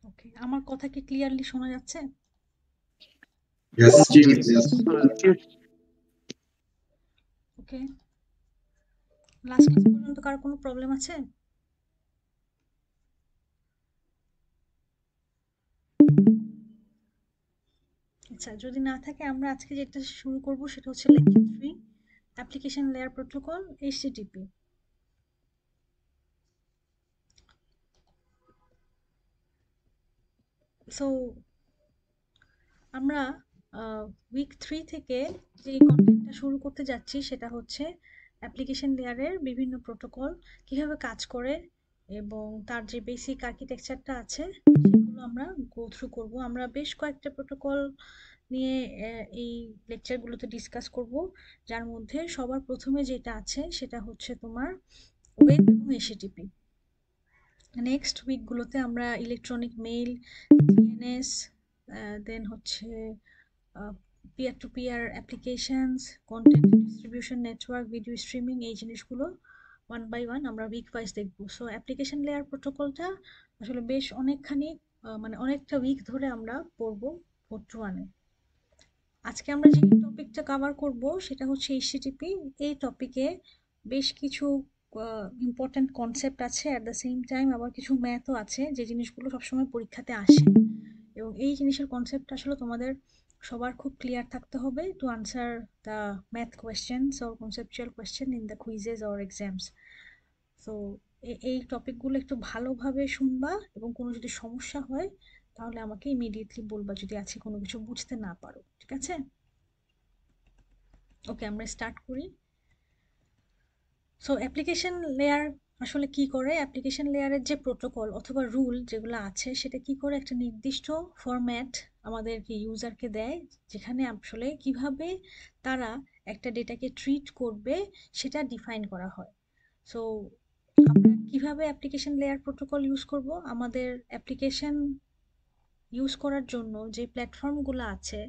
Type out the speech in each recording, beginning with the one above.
ওকে, আমার কথা কি ক্লিয়ারলি শোনা যাচ্ছে? Yes. ওকে, লাস্ট ক্লাস পর্যন্ত কার কোনো প্রবলেম আছে? আচ্ছা, যদি না থাকে আমরা আজকে যেটা শুরু করব সেটা হচ্ছে lecture 3, application layer protocol, HTTP. So আমরা উইক 3 থেকে যে কন্টেন্টটা শুরু করতে যাচ্ছি সেটা হচ্ছে অ্যাপ্লিকেশন লেয়ারের বিভিন্ন প্রোটোকল কিভাবে কাজ করে এবং তার যে বেসিক আর্কিটেকচারটা আছে সেগুলো আমরা গো থ্রু করব। আমরা বেশ কয়েকটা প্রোটোকল নিয়ে এই লেকচারগুলোতে ডিসকাস করব, যার মধ্যে সবার প্রথমে যেটা আছে সেটা হচ্ছে তোমার ওয়েব এবং এসএটিপি। নেক্সট উইকগুলোতে আমরা ইলেকট্রনিক মেইল, ডিএনএস, দেন হচ্ছে peer to peer applications, content distribution network, video streaming, এই জিনিসগুলো ওয়ান বাই ওয়ান আমরা উইক ওয়াইজ দেখবো। সো অ্যাপ্লিকেশন লেয়ার প্রোটোকলটা আসলে বেশ অনেকখানি মানে অনেকটা উইক ধরে আমরা পড়বো পড়তে ওয়ানে। আজকে আমরা যে টপিকটা কভার করব সেটা হচ্ছে এইচটিটিপি। এই টপিকে বেশ কিছু ইম্পর্ট্যান্ট কনসেপ্ট আছে, অ্যাট দ্য সেম টাইম আবার কিছু ম্যাথও আছে যে জিনিসগুলো সবসময় পরীক্ষাতে আসে, এবং এই জিনিসের কনসেপ্ট আসলে তোমাদের সবার খুব ক্লিয়ার থাকতে হবে to answer the math questions or conceptual question in the quizzes or exams. So এই টপিকগুলো একটু ভালোভাবে শুনবা এবং কোনো যদি সমস্যা হয় তাহলে আমাকে ইমিডিয়েটলি বলবা যদি আছে কোনো কিছু বুঝতে না পারো, ঠিক আছে? ওকে, আমরা স্টার্ট করি। সো অ্যাপ্লিকেশন লেয়ার আসলে কি করে? অ্যাপ্লিকেশন লেয়ারের যে প্রোটোকল অথবা রুল যেগুলো আছে সেটা কি করে একটা নির্দিষ্ট ফরম্যাট আমাদেরকে ইউজারকে দেয়, যেখানে আসলে কিভাবে তারা একটা ডেটাকে ট্রিট করবে সেটা ডিফাইন করা হয়। সো আমরা কিভাবে অ্যাপ্লিকেশন লেয়ার প্রোটোকল ইউজ করব? আমাদের অ্যাপ্লিকেশন ইউজ করার জন্য যে প্ল্যাটফর্মগুলো আছে,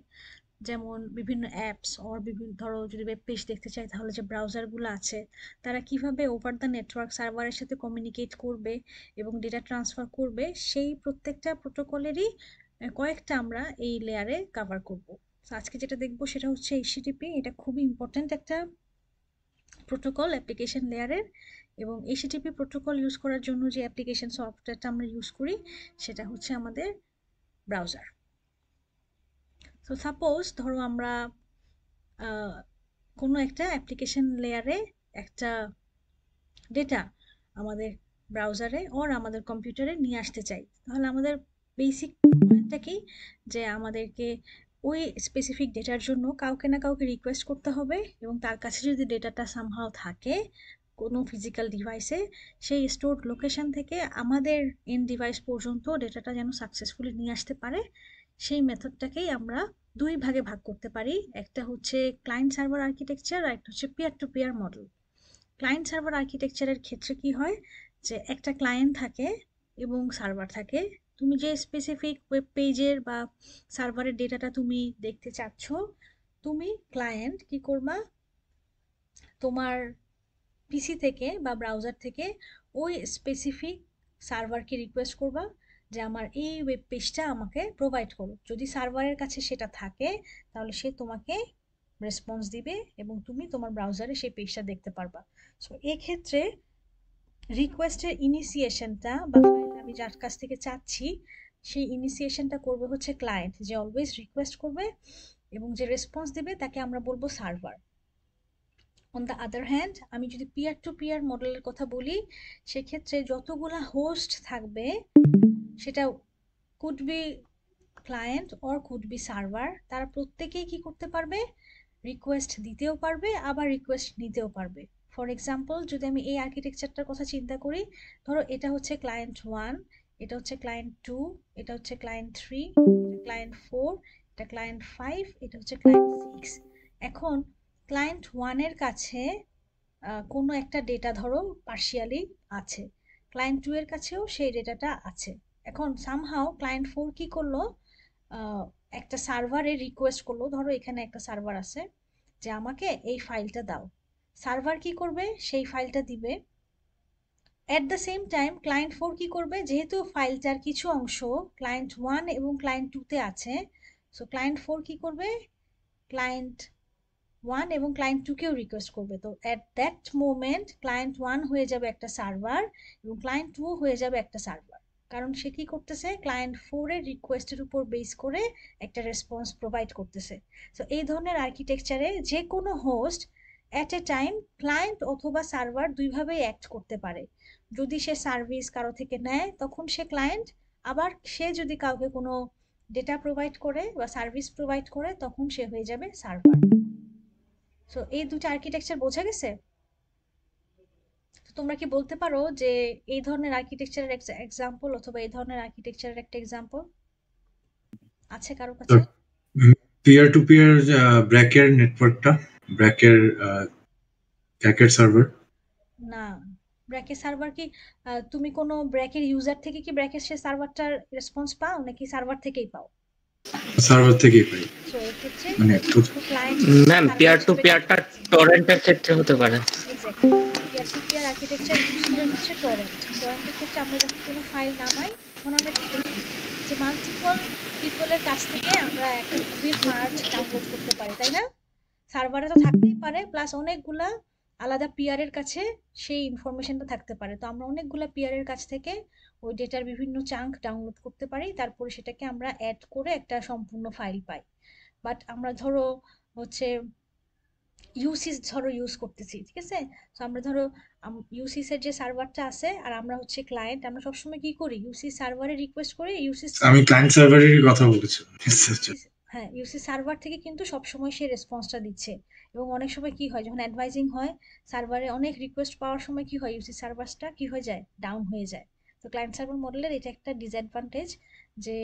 যেমন বিভিন্ন অ্যাপস অর বিভিন্ন, ধরো যদি ওয়েব পেজ দেখতে চাই তাহলে যে ব্রাউজারগুলো আছে তারা কিভাবে ওভার দ্য নেটওয়ার্ক সার্ভারের সাথে কমিউনিকেট করবে এবং ডেটা ট্রান্সফার করবে, সেই প্রত্যেকটা প্রোটোকলেরই কয়েকটা আমরা এই লেয়ারে কভার করব। তো আজকে যেটা দেখবো সেটা হচ্ছে এইচটিটিপি। এটা খুবই ইম্পর্ট্যান্ট একটা প্রোটোকল অ্যাপ্লিকেশন লেয়ারের, এবং এইচটিটিপি প্রোটোকল ইউজ করার জন্য যে অ্যাপ্লিকেশন সফটওয়্যারটা আমরা ইউজ করি সেটা হচ্ছে আমাদের ব্রাউজার। সো সাপোজ ধরো আমরা কোনো একটা অ্যাপ্লিকেশন লেয়ারে একটা ডেটা আমাদের ব্রাউজারে ওর আমাদের কম্পিউটারে নিয়ে আসতে চাই, তাহলে আমাদের বেসিক পয়েন্টটা কি, যে আমাদেরকে ওই স্পেসিফিক ডেটার জন্য কাউকে না কাউকে রিকোয়েস্ট করতে হবে, এবং তার কাছে যদি ডেটাটা সামহাও থাকে কোনো ফিজিক্যাল ডিভাইসে, সেই স্টোরড লোকেশন থেকে আমাদের এন্ড ডিভাইস পর্যন্ত ডেটাটা যেন সাকসেসফুলি নিয়ে আসতে পারে, সেই মেথডটাকেই আমরা দুই ভাগে ভাগ করতে পারি। একটা হচ্ছে ক্লায়েন্ট সার্ভার আর্কিটেকচার আর একটা হচ্ছে peer to peer model. Client server আর্কিটেকচারের ক্ষেত্রে কি হয়, যে একটা ক্লায়েন্ট থাকে এবং সার্ভার থাকে। তুমি যে স্পেসিফিক ওয়েব পেজের বা সার্ভারের ডেটাটা তুমি দেখতে চাচ্ছ, তুমি ক্লায়েন্ট কি করবা, তোমার পিসি থেকে বা ব্রাউজার থেকে ওই স্পেসিফিক সার্ভারকে রিকোয়েস্ট করবা যে আমার এই ওয়েব পেজটা আমাকে প্রোভাইড করো। যদি সার্ভারের কাছে সেটা থাকে তাহলে সে তোমাকে রেসপন্স দিবে এবং তুমি তোমার ব্রাউজারে সেই পেজটা দেখতে পারবা। সো এক্ষেত্রে রিকোয়েস্টের ইনিশিয়েশনটা বা ফাইল আমি যার কাছ থেকে চাচ্ছি সেই ইনিশিয়েশনটা করবে হচ্ছে ক্লায়েন্ট, যে অলওয়েজ রিকোয়েস্ট করবে, এবং যে রেসপন্স দিবে তাকে আমরা বলবো server. On the other hand আমি যদি পিয়ার টু পিয়ার মডেলের কথা বলি, সেক্ষেত্রে যতগুলা হোস্ট থাকবে সেটা could be client or could be server, তারা প্রত্যেকেই কি করতে পারবে, রিকোয়েস্ট দিতেও পারবে আবার রিকোয়েস্ট নিতেও পারবে। ফর এক্সাম্পল যদি আমি এই আর্কিটেকচারটার কথা চিন্তা করি, ধরো এটা হচ্ছে ক্লায়েন্ট 1, এটা হচ্ছে ক্লায়েন্ট 2, এটা হচ্ছে ক্লায়েন্ট 3, এটা ক্লায়েন্ট 4, এটা ক্লায়েন্ট 5, এটা হচ্ছে ক্লায়েন্ট 6। এখন ক্লায়েন্ট 1 এর কাছে কোনো একটা ডেটা ধরো পার্শিয়ালি আছে, ক্লায়েন্ট 2 এর কাছেও সেই ডেটাটা আছে। এখন সামহাও ক্লায়েন্ট 4 কি করলো, আহ, একটা সার্ভারে রিকোয়েস্ট করলো, ধরো এখানে একটা সার্ভার আছে যে আমাকে এই ফাইলটা দাও। সার্ভার কি করবে, সেই ফাইলটা দিবে at the same time client 4 কি করবে, যেহেতু ফাইলটার কিছু অংশ ক্লায়েন্ট 1 এবং ক্লায়েন্ট 2 তে আছে, সো ক্লায়েন্ট 4 কি করবে, ক্লায়েন্ট 1 এবং ক্লায়েন্ট 2 কেও রিকোয়েস্ট করবে। তো এট দ্যাট মোমেন্ট ক্লায়েন্ট 1 হয়ে যাবে একটা সার্ভার এবং ক্লায়েন্ট 2 হয়ে যাবে একটা সার্ভার, কারণ সে কি করতেছে, ক্লায়েন্ট 4 এর রিকোয়েস্টের উপর বেস করে একটা রেসপন্স প্রোভাইড করতেছে। তো এই ধরনের আর্কিটেকচারে যে কোনো host at a time client অথবা সার্ভার দুইভাবেই অ্যাক্ট করতে পারে। যদি সে সার্ভিস কারো থেকে নেয় তখন সে ক্লায়েন্ট, আবার সে যদি কাউকে কোনো ডেটা প্রোভাইড করে বা সার্ভিস প্রোভাইড করে তখন সে হয়ে যাবে সার্ভার। সো এই দুটো আর্কিটেকচার বোঝা গেছে? তো তোমরা কি বলতে পারো যে এই ধরনের আর্কিটেকচারের এক্সাম্পল অথবা এই ধরনের আর্কিটেকচারের একটা এক্সাম্পল আছে কারো কাছে? পিয়ার টু পিয়ার ব্র্যাকের নেটওয়ার্কটা, ব্র্যাকের সার্ভার। না, ব্র্যাকের সার্ভার কি তুমি কোনো ব্র্যাকের ইউজার থেকে কি ব্র্যাকের সে সার্ভারটার রেসপন্স পাও নাকি সার্ভার থেকেই পাও? সার্ভার থেকেই পাই। সো এই ক্ষেত্রে মানে ক্লায়েন্ট ম্যাম পিয়ার টু পিয়ারটা টরেন্টের ক্ষেত্রে হতে পারে। Exactly, peer to peer architecture student হচ্ছে টরেন্ট। টরেন্টের ক্ষেত্রে আমরা যখন কোনো ফাইল নামাই তখন আমরা কি করি, যে মাল্টিপল পিপলের কাছ থেকে আমরা একটা মুভির পার্ট ডাউনলোড করতে পারি, তাই না? সার্ভারে তো থাকতেই পারে, প্লাস অনেকগুলা আলাদা পিয়ারের কাছে সেই ইনফরমেশনটা থাকতে পারে। তো আমরা অনেকগুলা পিয়ারের কাছ থেকে ওই ডেটার বিভিন্ন চাঙ্ক ডাউনলোড করতে পারি, তারপরে সেটাকে আমরা অ্যাড করে একটা সম্পূর্ণ ফাইল পাই। বাট আমরা ধরো হচ্ছে ইউসিস ধরো ইউজ করতেছি, ঠিক আছে? তো আমরা ধরো ইউসিস এর যে সার্ভারটা আছে আর আমরা হচ্ছে ক্লায়েন্ট, আমরা সবসময় কি করি, ইউসি সার্ভারে রিকোয়েস্ট করি, ইউসিস আমি ক্লায়েন্ট সার্ভারেরই কথা বলেছি। হ্যাঁ, ইউসি সার্ভার থেকে কিন্তু সবসময় সে রেসপন্সটা দিচ্ছে। এবং অনেক সময় কি হয়, যখন অ্যাডভাইজিং হয় সার্ভারে অনেক রিকোয়েস্ট পাওয়ার সময় কি হয়, ইউসি সার্ভারটা কি হয়ে যায়, ডাউন হয়ে যায়। তো ক্লায়েন্ট সার্ভার মডেলের এটা একটা ডিসঅ্যাডভান্টেজ, যে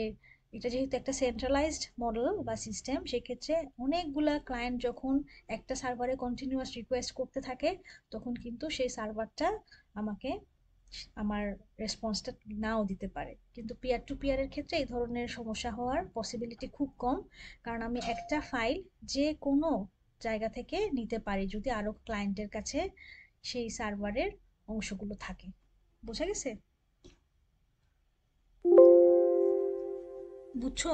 এটা যেহেতু একটা সেন্ট্রালাইজড মডেল বা সিস্টেম, সেক্ষেত্রে অনেকগুলা ক্লায়েন্ট যখন একটা সার্ভারে কন্টিনিউয়াস রিকোয়েস্ট করতে থাকে তখন কিন্তু সেই সার্ভারটা আমাকে আমার রেসপন্সটা নাও দিতে পারে। কিন্তু পিয়ার টু পিয়ারের ক্ষেত্রে এই ধরনের সমস্যা হওয়ার পসিবিলিটি খুব কম, কারণ আমি একটা ফাইল যে কোনো জায়গা থেকে নিতে পারি যদি আরো ক্লায়েন্টের কাছে সেই সার্ভারের অংশগুলো থাকে। বোঝা গেছে? বুঝছো?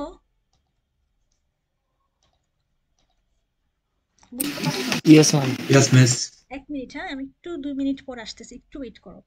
বুঝতে পারছো? Yes ma'am. Yes miss. 1 minute, হ্যাঁ আমি একটু 2 মিনিট পর আসতেছি, একটু ওয়েট করো।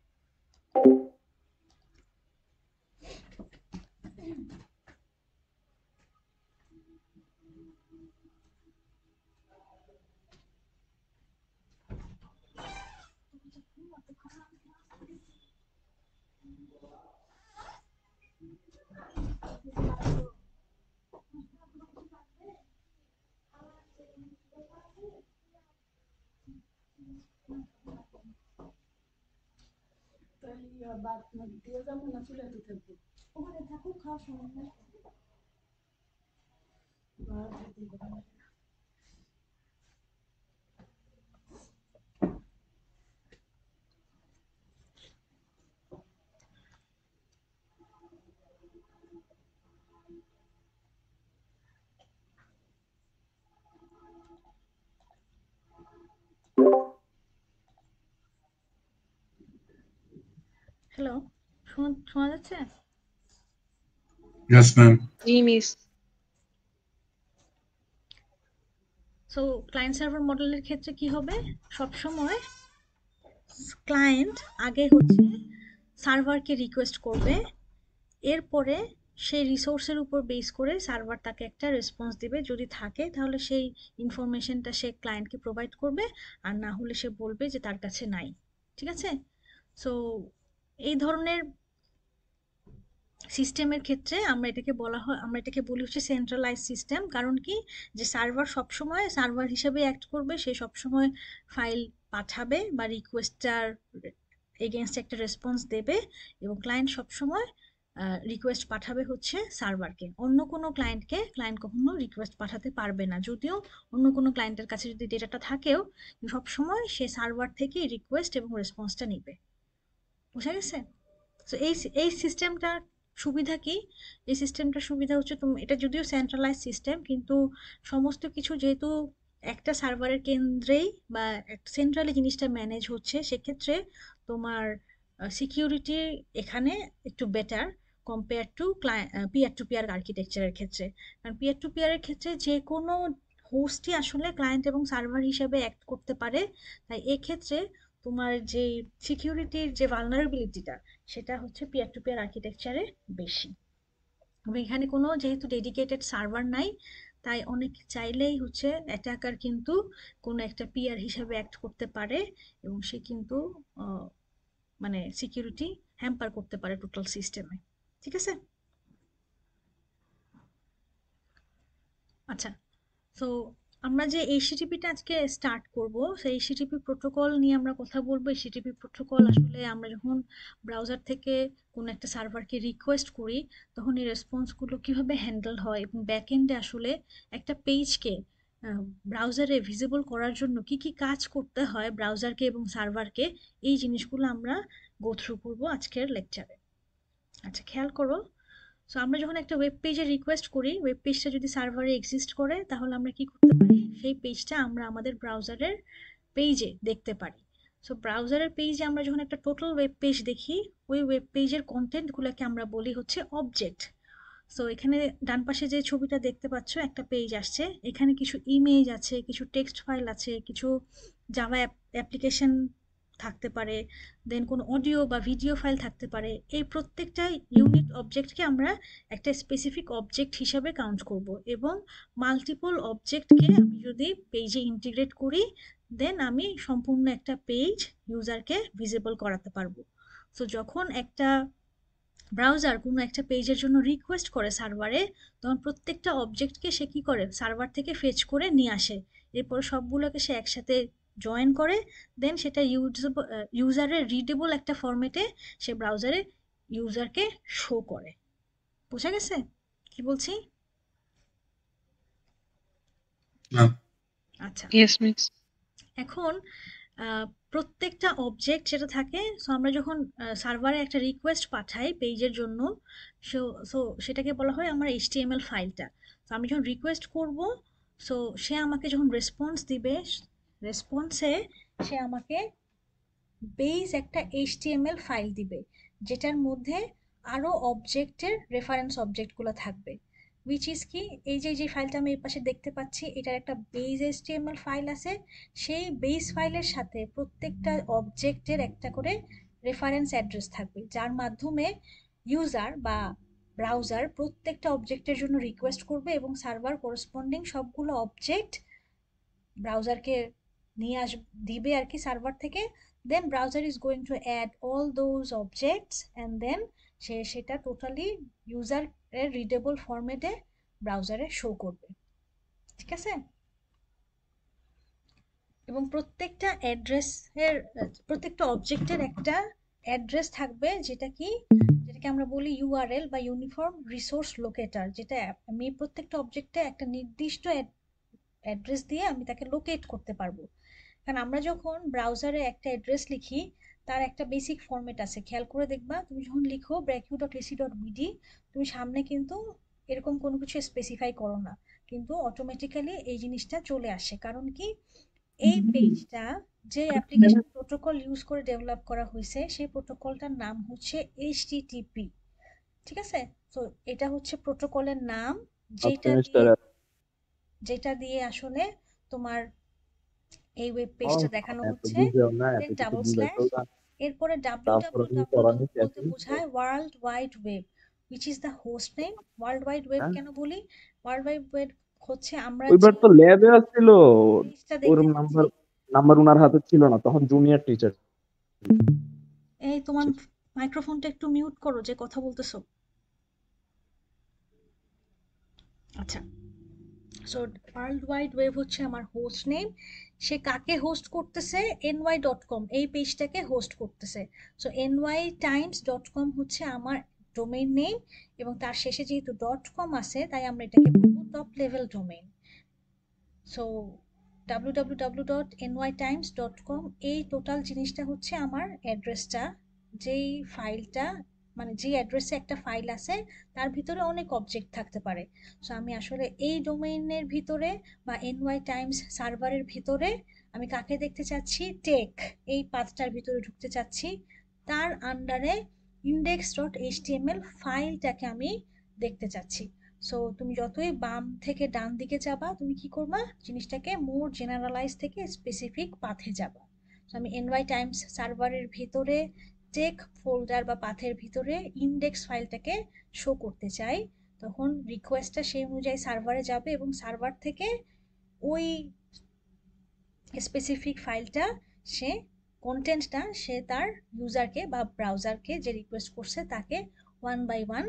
ওখানে থাকুক, খাওয়ার সময় নেই। হ্যালো, শোনা যাচ্ছে? Yes ma'am. জি মিস। সো ক্লায়েন্ট সার্ভার মডেলের ক্ষেত্রে কি হবে, সবসময় ক্লায়েন্ট আগে হচ্ছে সার্ভারকে রিকোয়েস্ট করবে, এরপরে সেই রিসোর্সের উপর বেস করে সার্ভার তাকে একটা রেসপন্স দিবে, যদি থাকে তাহলে সেই ইনফরমেশনটা সে ক্লায়েন্টকে প্রোভাইড করবে, আর না হলে সে বলবে যে তার কাছে নাই। ঠিক আছে? সো এই ধরনের সিস্টেমের ক্ষেত্রে আমরা এটাকে বলি হচ্ছে সেন্ট্রালাইজ সিস্টেম। কারণ কি, যে সার্ভার সবসময় সার্ভার হিসেবে অ্যাক্ট করবে, সে সবসময় ফাইল পাঠাবে বা রিকোয়েস্টটার এগেনস্ট একটা রেসপন্স দেবে, এবং ক্লায়েন্ট সবসময় রিকোয়েস্ট পাঠাবে হচ্ছে সার্ভারকে, অন্য কোনো ক্লায়েন্ট কখনো রিকোয়েস্ট পাঠাতে পারবে না। যদিও অন্য কোনো ক্লায়েন্টের কাছে যদি ডেটাটা থাকেও, সবসময় সে সার্ভার থেকে রিকোয়েস্ট এবং রেসপন্সটা নিবে। বোঝা গেছে? তো এই সিস্টেমটার সুবিধা কি, এই সিস্টেমটার সুবিধা হচ্ছে এটা যদিও সেন্ট্রালাইজ সিস্টেম, কিন্তু সমস্ত কিছু যেহেতু একটা সার্ভারের কেন্দ্রেই বা একটা সেন্ট্রালি জিনিসটা ম্যানেজ হচ্ছে, সেক্ষেত্রে তোমার সিকিউরিটি এখানে একটু better compare to peer to peer আর্কিটেকচারের ক্ষেত্রে। কারণ পিয়ার টু পিয়ারের ক্ষেত্রে যে কোনো হোস্টই আসলে ক্লায়েন্ট এবং সার্ভার হিসেবে অ্যাক্ট করতে পারে। তাই এক্ষেত্রে তোমার যে সিকিউরিটির যে ভালনারেবিলিটিটা সেটা হচ্ছে পিয়ার টু পিয়ার আর্কিটেকচারে বেশি। এবং এখানে কোনো যেহেতু ডেডিকেটেড সার্ভার নাই, তাই অনেক চাইলেই হচ্ছে অ্যাটাকার কিন্তু কোনো একটা পিয়ার হিসেবে অ্যাক্ট করতে পারে এবং সে কিন্তু মানে সিকিউরিটি হ্যাম্পার করতে পারে টোটাল সিস্টেমে। ঠিক আছে? আচ্ছা, সো আমরা যে এইচটিটিপিটা আজকে স্টার্ট করব, সেই এইচটিটিপি প্রোটোকল নিয়ে আমরা কথা বলবো। এইচটিটিপি প্রোটোকল আসলে আমরা যখন ব্রাউজার থেকে কোনো একটা সার্ভারকে রিকোয়েস্ট করি তখন এই রেসপন্সগুলো কিভাবে হ্যান্ডেল হয় এবং ব্যাকএন্ডে আসলে একটা পেজকে ব্রাউজারে ভিজিবল করার জন্য কি কি কাজ করতে হয় ব্রাউজারকে এবং সার্ভারকে, এই জিনিসগুলো আমরা গো থ্রু করবো আজকের লেকচারে। আচ্ছা, খেয়াল করো। সো আমরা যখন একটা ওয়েব পেজে রিকোয়েস্ট করি, ওয়েব পেজটা যদি সার্ভারে এক্সিস্ট করে তাহলে আমরা কি করতে পারি, সেই পেজটা আমরা আমাদের ব্রাউজারের পেজে দেখতে পারি। সো ব্রাউজারের পেজে আমরা যখন একটা টোটাল ওয়েব পেজ দেখি, ওই ওয়েব পেজের কন্টেন্টগুলোকে আমরা বলি হচ্ছে অবজেক্ট। সো এখানে ডান পাশে যে ছবিটা দেখতে পাচ্ছ, একটা পেজ আসছে, এখানে কিছু ইমেজ আছে, কিছু টেক্সট ফাইল আছে, কিছু জাভা অ্যাপ্লিকেশন থাকতে পারে, দেন কোনো অডিও বা ভিডিও ফাইল থাকতে পারে। এই প্রত্যেকটা ইউনিট অবজেক্টকে আমরা একটা স্পেসিফিক অবজেক্ট হিসাবে কাউন্ট করব এবং মাল্টিপল অবজেক্টকে আমি যদি পেজে ইন্টিগ্রেট করি, দেন আমি সম্পূর্ণ একটা পেজ ইউজারকে ভিজিবল করাতে পারবো। সো যখন একটা ব্রাউজার কোনো একটা পেজের জন্য রিকোয়েস্ট করে সার্ভারে, তখন প্রত্যেকটা অবজেক্টকে সে কি করে, সার্ভার থেকে ফেচ করে নিয়ে আসে। এরপর সবগুলোকে সে একসাথে জয়েন করে, দেন সেটা ইউজারের রিডেবল একটা ফরম্যাটে সে ব্রাউজারে ইউজারকে শো করে। বোঝা গেছে কি বলছি? না, আচ্ছা, Yes, miss. এখন প্রত্যেকটা অবজেক্ট যেটা থাকে, সো আমরা যখন সার্ভারে একটা রিকোয়েস্ট পাঠাই পেজের জন্য, সো সো সেটাকে বলা হয় আমার এইচটিএমএল ফাইলটা। তো আমি যখন রিকোয়েস্ট করব, সো সে আমাকে যখন রেসপন্স দিবে, রেসপন্সে সে আমাকে বেস একটা এইচটিএমএল ফাইল দিবে, যেটার মধ্যে আরো অবজেক্টের রেফারেন্স অবজেক্টগুলো থাকবে। উইচ ইজ কি, এই যে যে ফাইলটা আমি এই পাশে দেখতে পাচ্ছি, এটার একটা বেস এইচটিএমএল ফাইল আছে। সেই বেস ফাইলের সাথে প্রত্যেকটা অবজেক্টের একটা করে রেফারেন্স অ্যাড্রেস থাকবে, যার মাধ্যমে ইউজার বা ব্রাউজার প্রত্যেকটা অবজেক্টের জন্য রিকোয়েস্ট করবে এবং সার্ভার করসপন্ডিং সবগুলো অবজেক্ট ব্রাউজারকে নিয়ে দিবে আর কি সার্ভার থেকে। Then browser is going to add all those objects and then সে সেটা টোটালি ইউজারের রিডেবল ফরম্যাটে ব্রাউজারে শো করবে। ঠিক আছে? এবং প্রত্যেকটা অ্যাড্রেসের, প্রত্যেকটা অবজেক্টের একটা অ্যাড্রেস থাকবে, যেটাকে আমরা বলি ইউআরএল বা ইউনিফর্ম রিসোর্স লোকেটর, যেটা আমি প্রত্যেকটা অবজেক্টে একটা নির্দিষ্ট অ্যাড্রেস দিয়ে আমি তাকে লোকেট করতে পারবো। কারণ আমরা যখন ব্রাউজারে একটা অ্যাড্রেস লিখি, তার একটা বেসিক ফরম্যাট আছে, খেয়াল করে দেখবা। তুমি যখন লিখো bracu.ac.bd, তুমি সামনে কিন্তু এরকম কোনো কিছু স্পেসিফাই করো না, কিন্তু অটোমেটিক্যালি এই জিনিসটা চলে আসে। কারণ কি, এই পেজটা যে অ্যাপ্লিকেশন প্রোটোকল ইউজ করে ডেভেলপ করা হয়েছে, সেই প্রোটোকলটার নাম হচ্ছে এইচটিটিপি। ঠিক আছে? তো এটা হচ্ছে প্রোটোকলের নাম, যেটা দিয়ে আসলে তোমার এই ওয়েব পেজটা দেখানো হচ্ছে। দেন ডাবল স্ল্যাশ, এরপরে www বলতে বোঝায় world wide web, which is the host name. World wide web কেন বলি? ওয়ার্ল্ড ওয়াইড ওয়েব হচ্ছে আমরা ওইবার তো ল্যাবে আসছিল, পেজটা ওর দেখতে নাম্বার উনার হাতে ছিল না, তখন জুনিয়র টিচার। এই তোমার মাইক্রোফোনটা একটু মিউট করো, যে কথা বলতেছো। আচ্ছা, সো ওয়ার্ল্ড ওয়াইড ওয়েব হচ্ছে আমার হোস্ট নেম। সে কাকে হোস্ট করতেছে? ny.com, এই পেজটাকে হোস্ট করতেছে। সো nytimes.com হচ্ছে আমার ডোমেইন নেম, এবং তার শেষে যেহেতু .com আছে, তাই আমরা এটাকে বলবো top level domain. So www.nytimes.com, এই টোটাল জিনিসটা হচ্ছে আমার অ্যাড্রেসটা, যেই ফাইলটা, মানে যে অ্যাড্রেসে একটা ফাইল আছে তার ভিতরে অনেক অবজেক্ট থাকতে পারে। সো আমি আসলে এই ডোমেইনের ভিতরে বা NY টাইমস সার্ভারের ভিতরে আমি কাকে দেখতে চাচ্ছি? টেক, এই পাথটার ভিতরে ঢুকতে চাচ্ছি। তার আন্ডারে index.html ফাইলটাকে আমি দেখতে চাচ্ছি। সো তুমি যতই বাম থেকে ডান দিকে যাবা তুমি কি করবা, জিনিসটাকে মোর জেনারেলাইজ থেকে স্পেসিফিক পাথে যাবা। তো আমি ny টাইমস সার্ভারের ভিতরে টেক ফোল্ডার বা পাথের ভিতরে ইন্ডেক্স ফাইলটাকে শো করতে চাই, তখন রিকোয়েস্টটা সেই অনুযায়ী সার্ভারে যাবে এবং সার্ভার থেকে ওই স্পেসিফিক ফাইলটা সে কন্টেন্টটা সে তার ইউজারকে বা ব্রাউজারকে যে রিকোয়েস্ট করছে তাকে 1 বাই 1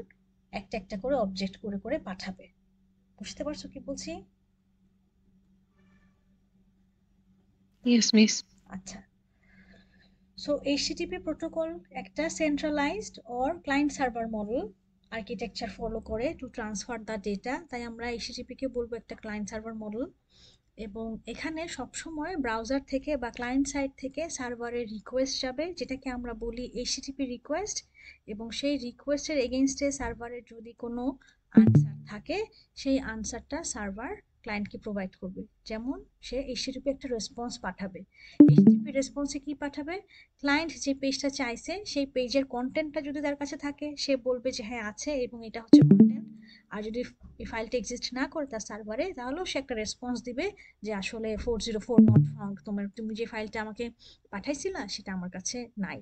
একটা একটা করে অবজেক্ট করে করে পাঠাবে। বুঝতে পারছো কি বলছি? Yes, miss. আচ্ছা, সো HTTP প্রোটোকল একটা centralised or client server model architecture follow করে টু ট্রান্সফার দ্য ডেটা, তাই আমরা HTTP কে বলবো একটা ক্লায়েন্ট সার্ভার মডেল। এবং এখানে সবসময় ব্রাউজার থেকে বা ক্লায়েন্ট সাইড থেকে সার্ভারের রিকোয়েস্ট যাবে, যেটাকে আমরা বলি HTTP রিকোয়েস্ট, এবং সেই রিকোয়েস্টের এগেইনস্টে সার্ভারের যদি কোনো আনসার থাকে সেই আনসারটা সার্ভার ক্লায়েন্টকে প্রোভাইড করবে। যেমন সে HTTP একটা রেসপন্স পাঠাবে, HTTP রেসপন্সে কি পাঠাবে, ক্লায়েন্ট যে পেজটা চাইছে সেই পেজের কন্টেন্টটা যদি তার কাছে থাকে সে বলবে যে হ্যাঁ আছে এবং এটা হচ্ছে কন্টেন্ট, আর যদি এই ফাইলটা এক্সিস্ট না করে তার সার্ভারে তাহলেও সে একটা রেসপন্স দিবে যে আসলে 404 নট ফাউন্ড, তুমি যে ফাইলটা আমাকে পাঠাইছিলা সেটা আমার কাছে নাই।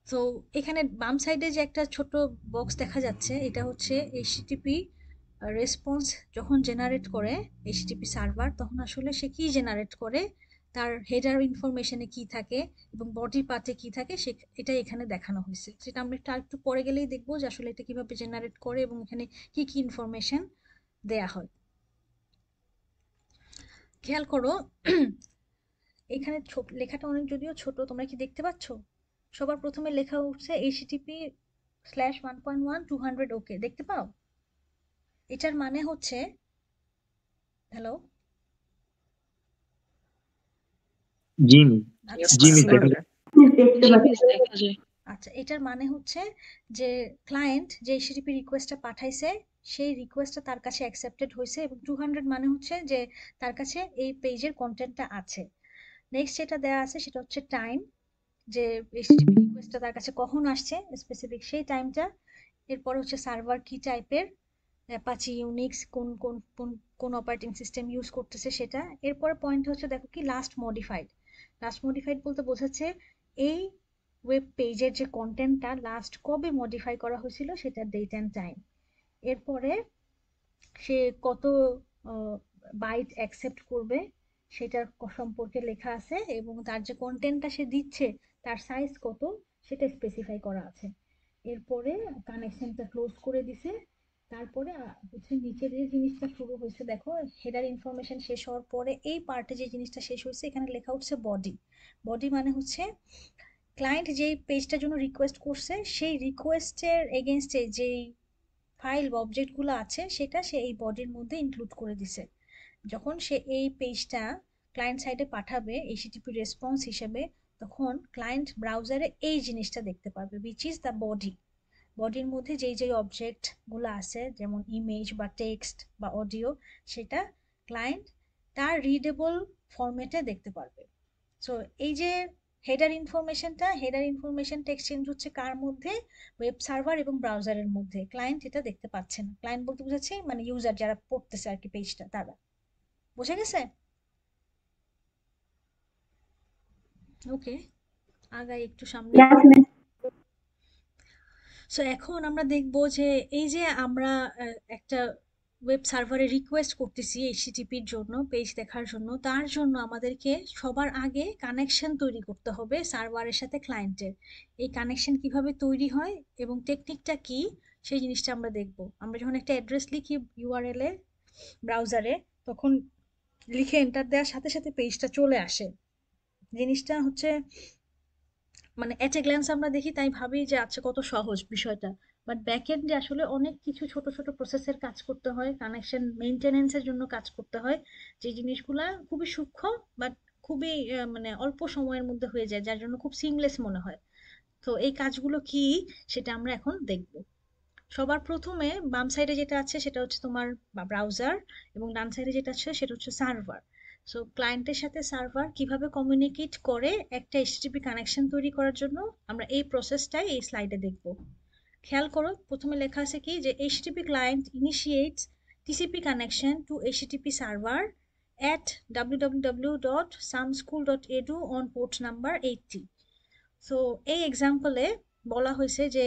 তো এখানে বাম সাইডে যে একটা ছোট বক্স দেখা যাচ্ছে এটা হচ্ছে HTTP রেসপন্স যখন জেনারেট করে HTTP সার্ভার, তখন আসলে সে কি জেনারেট করে, তার হেডার ইনফরমেশনে কি থাকে এবং বডি পার্টে কি থাকে এটা এখানে দেখানো হয়েছে। সেটা আমরা একটু পরে গেলেই দেখবো যে আসলে এটা কিভাবে জেনারেট করে এবং এখানে কি কি ইনফরমেশন দেয়া হয়। খেয়াল করো এখানে লেখাটা অনেক যদিও ছোট, তোমরা কি দেখতে পাচ্ছ? সবার প্রথমে লেখা উঠছে HTTP/1.1 200 ওকে, দেখতে পাও? এটার মানে হচ্ছে, হ্যালো জি মিস, আচ্ছা জি মিস Yes, দেখা জি, miss, দেখা যায়। আচ্ছা, এটার মানে হচ্ছে যে ক্লায়েন্ট যে HTTP রিকোয়েস্টটা পাঠাইছে সেই রিকোয়েস্টটা তার কাছে অ্যাকসেপ্টেড হয়েছে, এবং 200 মানে হচ্ছে যে তার কাছে এই পেজের কন্টেন্টটা আছে। নেক্সট যেটা দেয়া আছে সেটা হচ্ছে টাইম, যে HTTP রিকোয়েস্টটা তার কাছে কখন আসছে স্পেসিফিক সেই টাইমটা। এরপর হচ্ছে সার্ভার কি টাইপের, অ্যাপাচি, ইউনিক্স, কোন কোন কোন কোন অপারেটিং সিস্টেম ইউজ করতেছে সেটা। এরপরে পয়েন্ট হচ্ছে দেখো কি লাস্ট মডিফাইড, লাস্ট মডিফাইড বলতে বোঝাচ্ছে এই ওয়েব পেজের যে কন্টেন্টটা লাস্ট কবে মডিফাই করা হয়েছিল সেটা ডেট অ্যান্ড টাইম। এরপরে সে কত বাইট অ্যাকসেপ্ট করবে সেটার সম্পর্কে লেখা আছে, এবং তার যে কন্টেন্টটা সে দিচ্ছে তার সাইজ কত সেটা স্পেসিফাই করা আছে। এরপরে কানেকশনটা ক্লোজ করে দিছে। তারপরে হচ্ছে নিচে যে জিনিসটা শুরু হয়েছে দেখো, হেডার ইনফরমেশন শেষ হওয়ার পরে এই পার্টে যে জিনিসটা শেষ হয়েছে এখানে লেখা উঠছে বডি। বডি মানে হচ্ছে ক্লায়েন্ট যেই পেজটার জন্য রিকোয়েস্ট করছে সেই রিকোয়েস্টের এগেনস্টে যেই ফাইল বা অবজেক্টগুলো আছে সেটা সে এই বডির মধ্যে ইনক্লুড করে দিছে। যখন সে এই পেজটা ক্লায়েন্ট সাইডে পাঠাবে HTTP রেসপন্স হিসেবে, তখন ক্লায়েন্ট ব্রাউজারে এই জিনিসটা দেখতে পারবে, উইচ ইজ দ্য বডি। বডির মধ্যে যেই যেই অবজেক্টগুলো আছে যেমন ইমেজ বা টেক্সট বা অডিও, সেটা ক্লায়েন্ট তার রিডেবল ফরম্যাটে দেখতে পারবে। সো এই যে হেডার ইনফরমেশনটা এক্সচেঞ্জ হচ্ছে কার মধ্যে, ওয়েব সার্ভার এবং ব্রাউজারের মধ্যে। ক্লায়েন্ট এটা দেখতে পাচ্ছে না, ক্লায়েন্ট বলতে বোঝাচ্ছে মানে ইউজার যারা পড়তেছে আর কি পেজটা, তারা। বুঝে গেছে? ওকে, আগাই একটু সামনে। সো এখন আমরা দেখব যে এই যে আমরা একটা ওয়েব সার্ভারে রিকোয়েস্ট করতেছি HTTPর জন্য, পেজ দেখার জন্য, তার জন্য আমাদেরকে সবার আগে কানেকশন তৈরি করতে হবে সার্ভারের সাথে ক্লায়েন্টের। এই কানেকশন কিভাবে তৈরি হয় এবং টেকনিকটা কি সেই জিনিসটা আমরা দেখব। আমরা যখন একটা অ্যাড্রেস লিখি URL এ ব্রাউজারে, তখন লিখে এন্টার দেওয়ার সাথে সাথে পেজটা চলে আসে। জিনিসটা হচ্ছে মানে এট এ গ্ল্যান্স আমরা দেখি তাই ভাবি যে আচ্ছা কত সহজ বিষয়টা, বাট ব্যাক এন্ডে আসলে অনেক কিছু ছোট ছোট প্রসেসের কাজ করতে হয়, কানেকশন মেইনটেনেন্সের জন্য কাজ করতে হয়, যে জিনিসগুলা খুবই সূক্ষ্ম বাট খুবই মানে অল্প সময়ের মধ্যে হয়ে যায়, যার জন্য খুব সিমলেস মনে হয়। তো এই কাজগুলো কি সেটা আমরা এখন দেখব। সবার প্রথমে বাম সাইডে যেটা আছে সেটা হচ্ছে তোমার ব্রাউজার, এবং ডান সাইডে যেটা আছে সেটা হচ্ছে সার্ভার। সো ক্লায়েন্টের সাথে সার্ভার কিভাবে কমিউনিকেট করে একটা এইচটিটিপি কানেকশন তৈরি করার জন্য আমরা এই প্রসেসটাই এই স্লাইডে দেখব। খেয়াল করো, প্রথমে লেখা আছে কি যে HTTP client initiates TCP connection to HTTP server at www.samschool.edu on port number 80. So এই এক্সাম্পলে বলা হয়েছে যে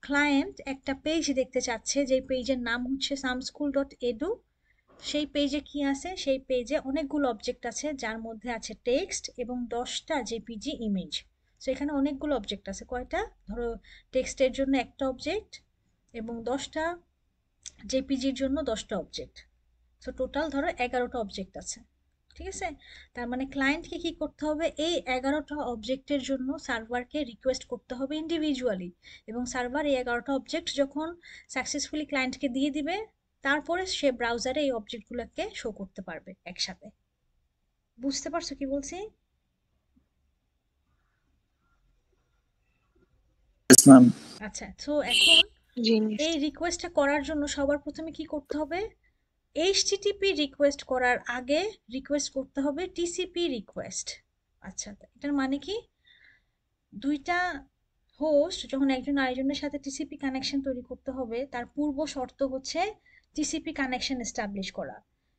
ক্লায়েন্ট একটা পেজ দেখতে চাচ্ছে, যে পেজের নাম হচ্ছে samschool.edu। সেই পেজে কি আছে, সেই পেজে অনেকগুলো অবজেক্ট আছে, যার মধ্যে আছে টেক্সট এবং 10টা জেপিজি ইমেজ। সো এখানে অনেকগুলো অবজেক্ট আছে, কয়টা? ধরো টেক্সটের জন্য একটা অবজেক্ট এবং 10টা জেপিজির জন্য 10টা অবজেক্ট। সো টোটাল ধরো 11টা অবজেক্ট আছে, ঠিক আছে? তার মানে ক্লায়েন্টকে কি করতে হবে, এই 11টা অবজেক্টের জন্য সার্ভারকে রিকোয়েস্ট করতে হবে ইন্ডিভিজুয়ালি, এবং সার্ভার এই 11টা অবজেক্ট যখন সাকসেসফুলি ক্লায়েন্টকে দিয়ে দিবে, তারপরে সে ব্রাউজারে এই অবজেক্টগুলোকে শো করতে পারবে একসাথে। বুঝতে পারছো কি বলছি? Yes, ma'am. আচ্ছা, তো এখন জি মিস। এই রিকোয়েস্টটা করার জন্য সবার প্রথমে কি করতে হবে, এইচটিটিপি রিকোয়েস্ট করার আগে রিকোয়েস্ট করতে হবে টিসিপি রিকোয়েস্ট। আচ্ছা, এটার মানে কি, দুইটা হোস্ট যখন একজন আরেকজনের সাথে টিসিপি কানেকশন তৈরি করতে হবে, তার পূর্ব শর্ত হচ্ছে টিসিপি কানেকশন এস্টাবলিশ করা।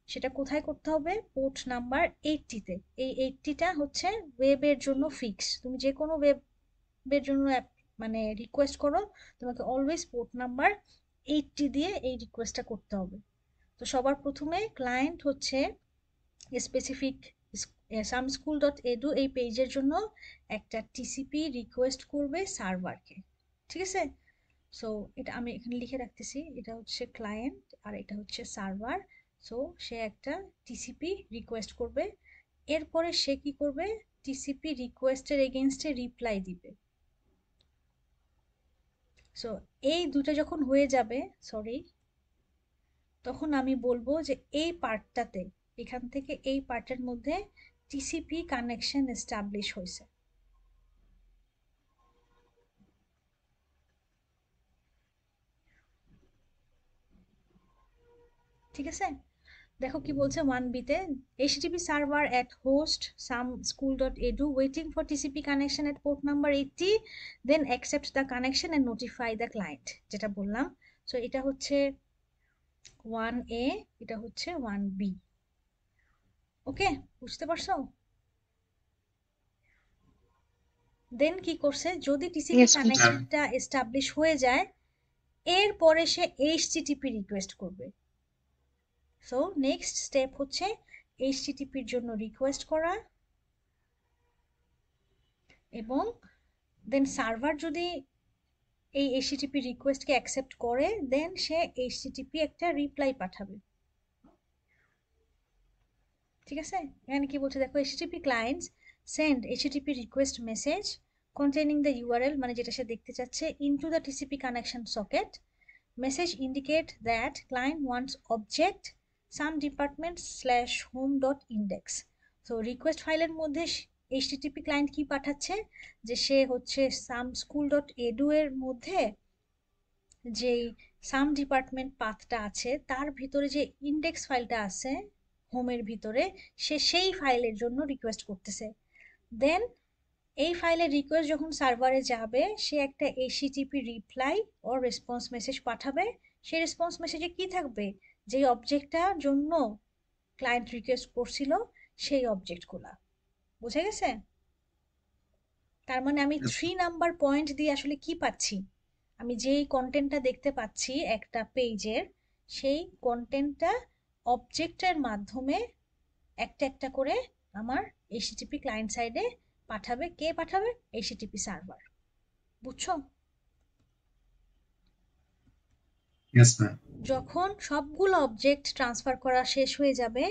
সেটা কোথায় করতে হবে? পোর্ট নাম্বার 80-তে। এই 80টা হচ্ছে ওয়েবের জন্য ফিক্স। তুমি যে কোনো ওয়েবের জন্য মানে রিকোয়েস্ট করো, তোমাকে অলওয়েজ পোর্ট নাম্বার 80 দিয়ে এই রিকোয়েস্টটা করতে হবে। তো সবার প্রথমে ক্লায়েন্ট হচ্ছে স্পেসিফিক samschool.edu এই পেজের জন্য একটা টিসিপি রিকোয়েস্ট করবে সার্ভারকে, ঠিক আছে? সো এটা আমি এখানে লিখে রাখতেছি, এটা হচ্ছে ক্লায়েন্ট আর এটা হচ্ছে সার্ভার। সো সে একটা টিসিপি রিকোয়েস্ট করবে, এরপরে সে কি করবে, টিসিপি রিকোয়েস্টের এগেইনস্টে রিপ্লাই দিবে। সো এই দুটো যখন হয়ে যাবে, সরি, তখন আমি বলবো যে এই পার্টটাতে, এখান থেকে এই পার্টের মধ্যে টিসিপি কানেকশন এস্টাবলিশ হয়েছে। ঠিক আছে? দেখো কি বলছে 1b-তে, HTTP server at host samschool.edu waiting for TCP connection at port number 80, then accept the connection and notify the client, যেটা বললাম। সো এটা হচ্ছে 1a, এটা হচ্ছে 1b। ওকে, বুঝতে পারছো? দেন কি করছে, যদি টিসিপি Yes, miss. কানেকশনটা এস্টাবলিশ হয়ে যায়, এরপরে সে এইচটিটিপি রিকোয়েস্ট করবে। সো নেক্সট স্টেপ হচ্ছে এইচটিটিপির জন্য রিকোয়েস্ট করা, এবং দেন সার্ভার যদি এই এইচটিটিপি রিকোয়েস্টকে অ্যাকসেপ্ট করে, দেন সে এইচটিটিপি একটা রিপ্লাই পাঠাবে। ঠিক আছে? এখানে কি বলছে দেখো, HTTP clients send HTTP request message containing the URL, মানে যেটা সে দেখতে চাচ্ছে, into the TCP connection socket. Message indicate that client wants object some department / home.index. So request ফাইলের মধ্যে HTTP ক্লায়েন্ট কি পাঠাচ্ছে, যে সে হচ্ছে samschool.edu এর মধ্যে যে সাম ডিপার্টমেন্ট পাথটা আছে, তার ভিতরে যে ইন্ডেক্স ফাইলটা আছে হোমের ভিতরে, সে সেই ফাইলের জন্য রিকোয়েস্ট করতেছে। দেন এই ফাইলের রিকোয়েস্ট যখন সার্ভারে যাবে, সে একটা এইচটিটিপি রিপ্লাই ও রেসপন্স মেসেজ পাঠাবে। সেই রেসপন্স মেসেজে কি থাকবে, যে অবজেক্টটার জন্য ক্লায়েন্ট রিকোয়েস্ট করছিল সেই অবজেক্টগুলা। বুঝে গেছে? তার মানে আমি 3 নাম্বার পয়েন্ট দিয়ে আসলে কি পাচ্ছি, আমি যেই কন্টেন্টটা দেখতে পাচ্ছি একটা পেজের, সেই কন্টেন্টটা অবজেক্টের মাধ্যমে একটা একটা করে আমার এইচটিটিপি ক্লায়েন্ট সাইডে পাঠাবে। কে পাঠাবে? HTTP server. বুঝছো? Yes ma'am. যখন সবগুলো অবজেক্ট ট্রান্সফার করা শেষ হয়ে যাবে,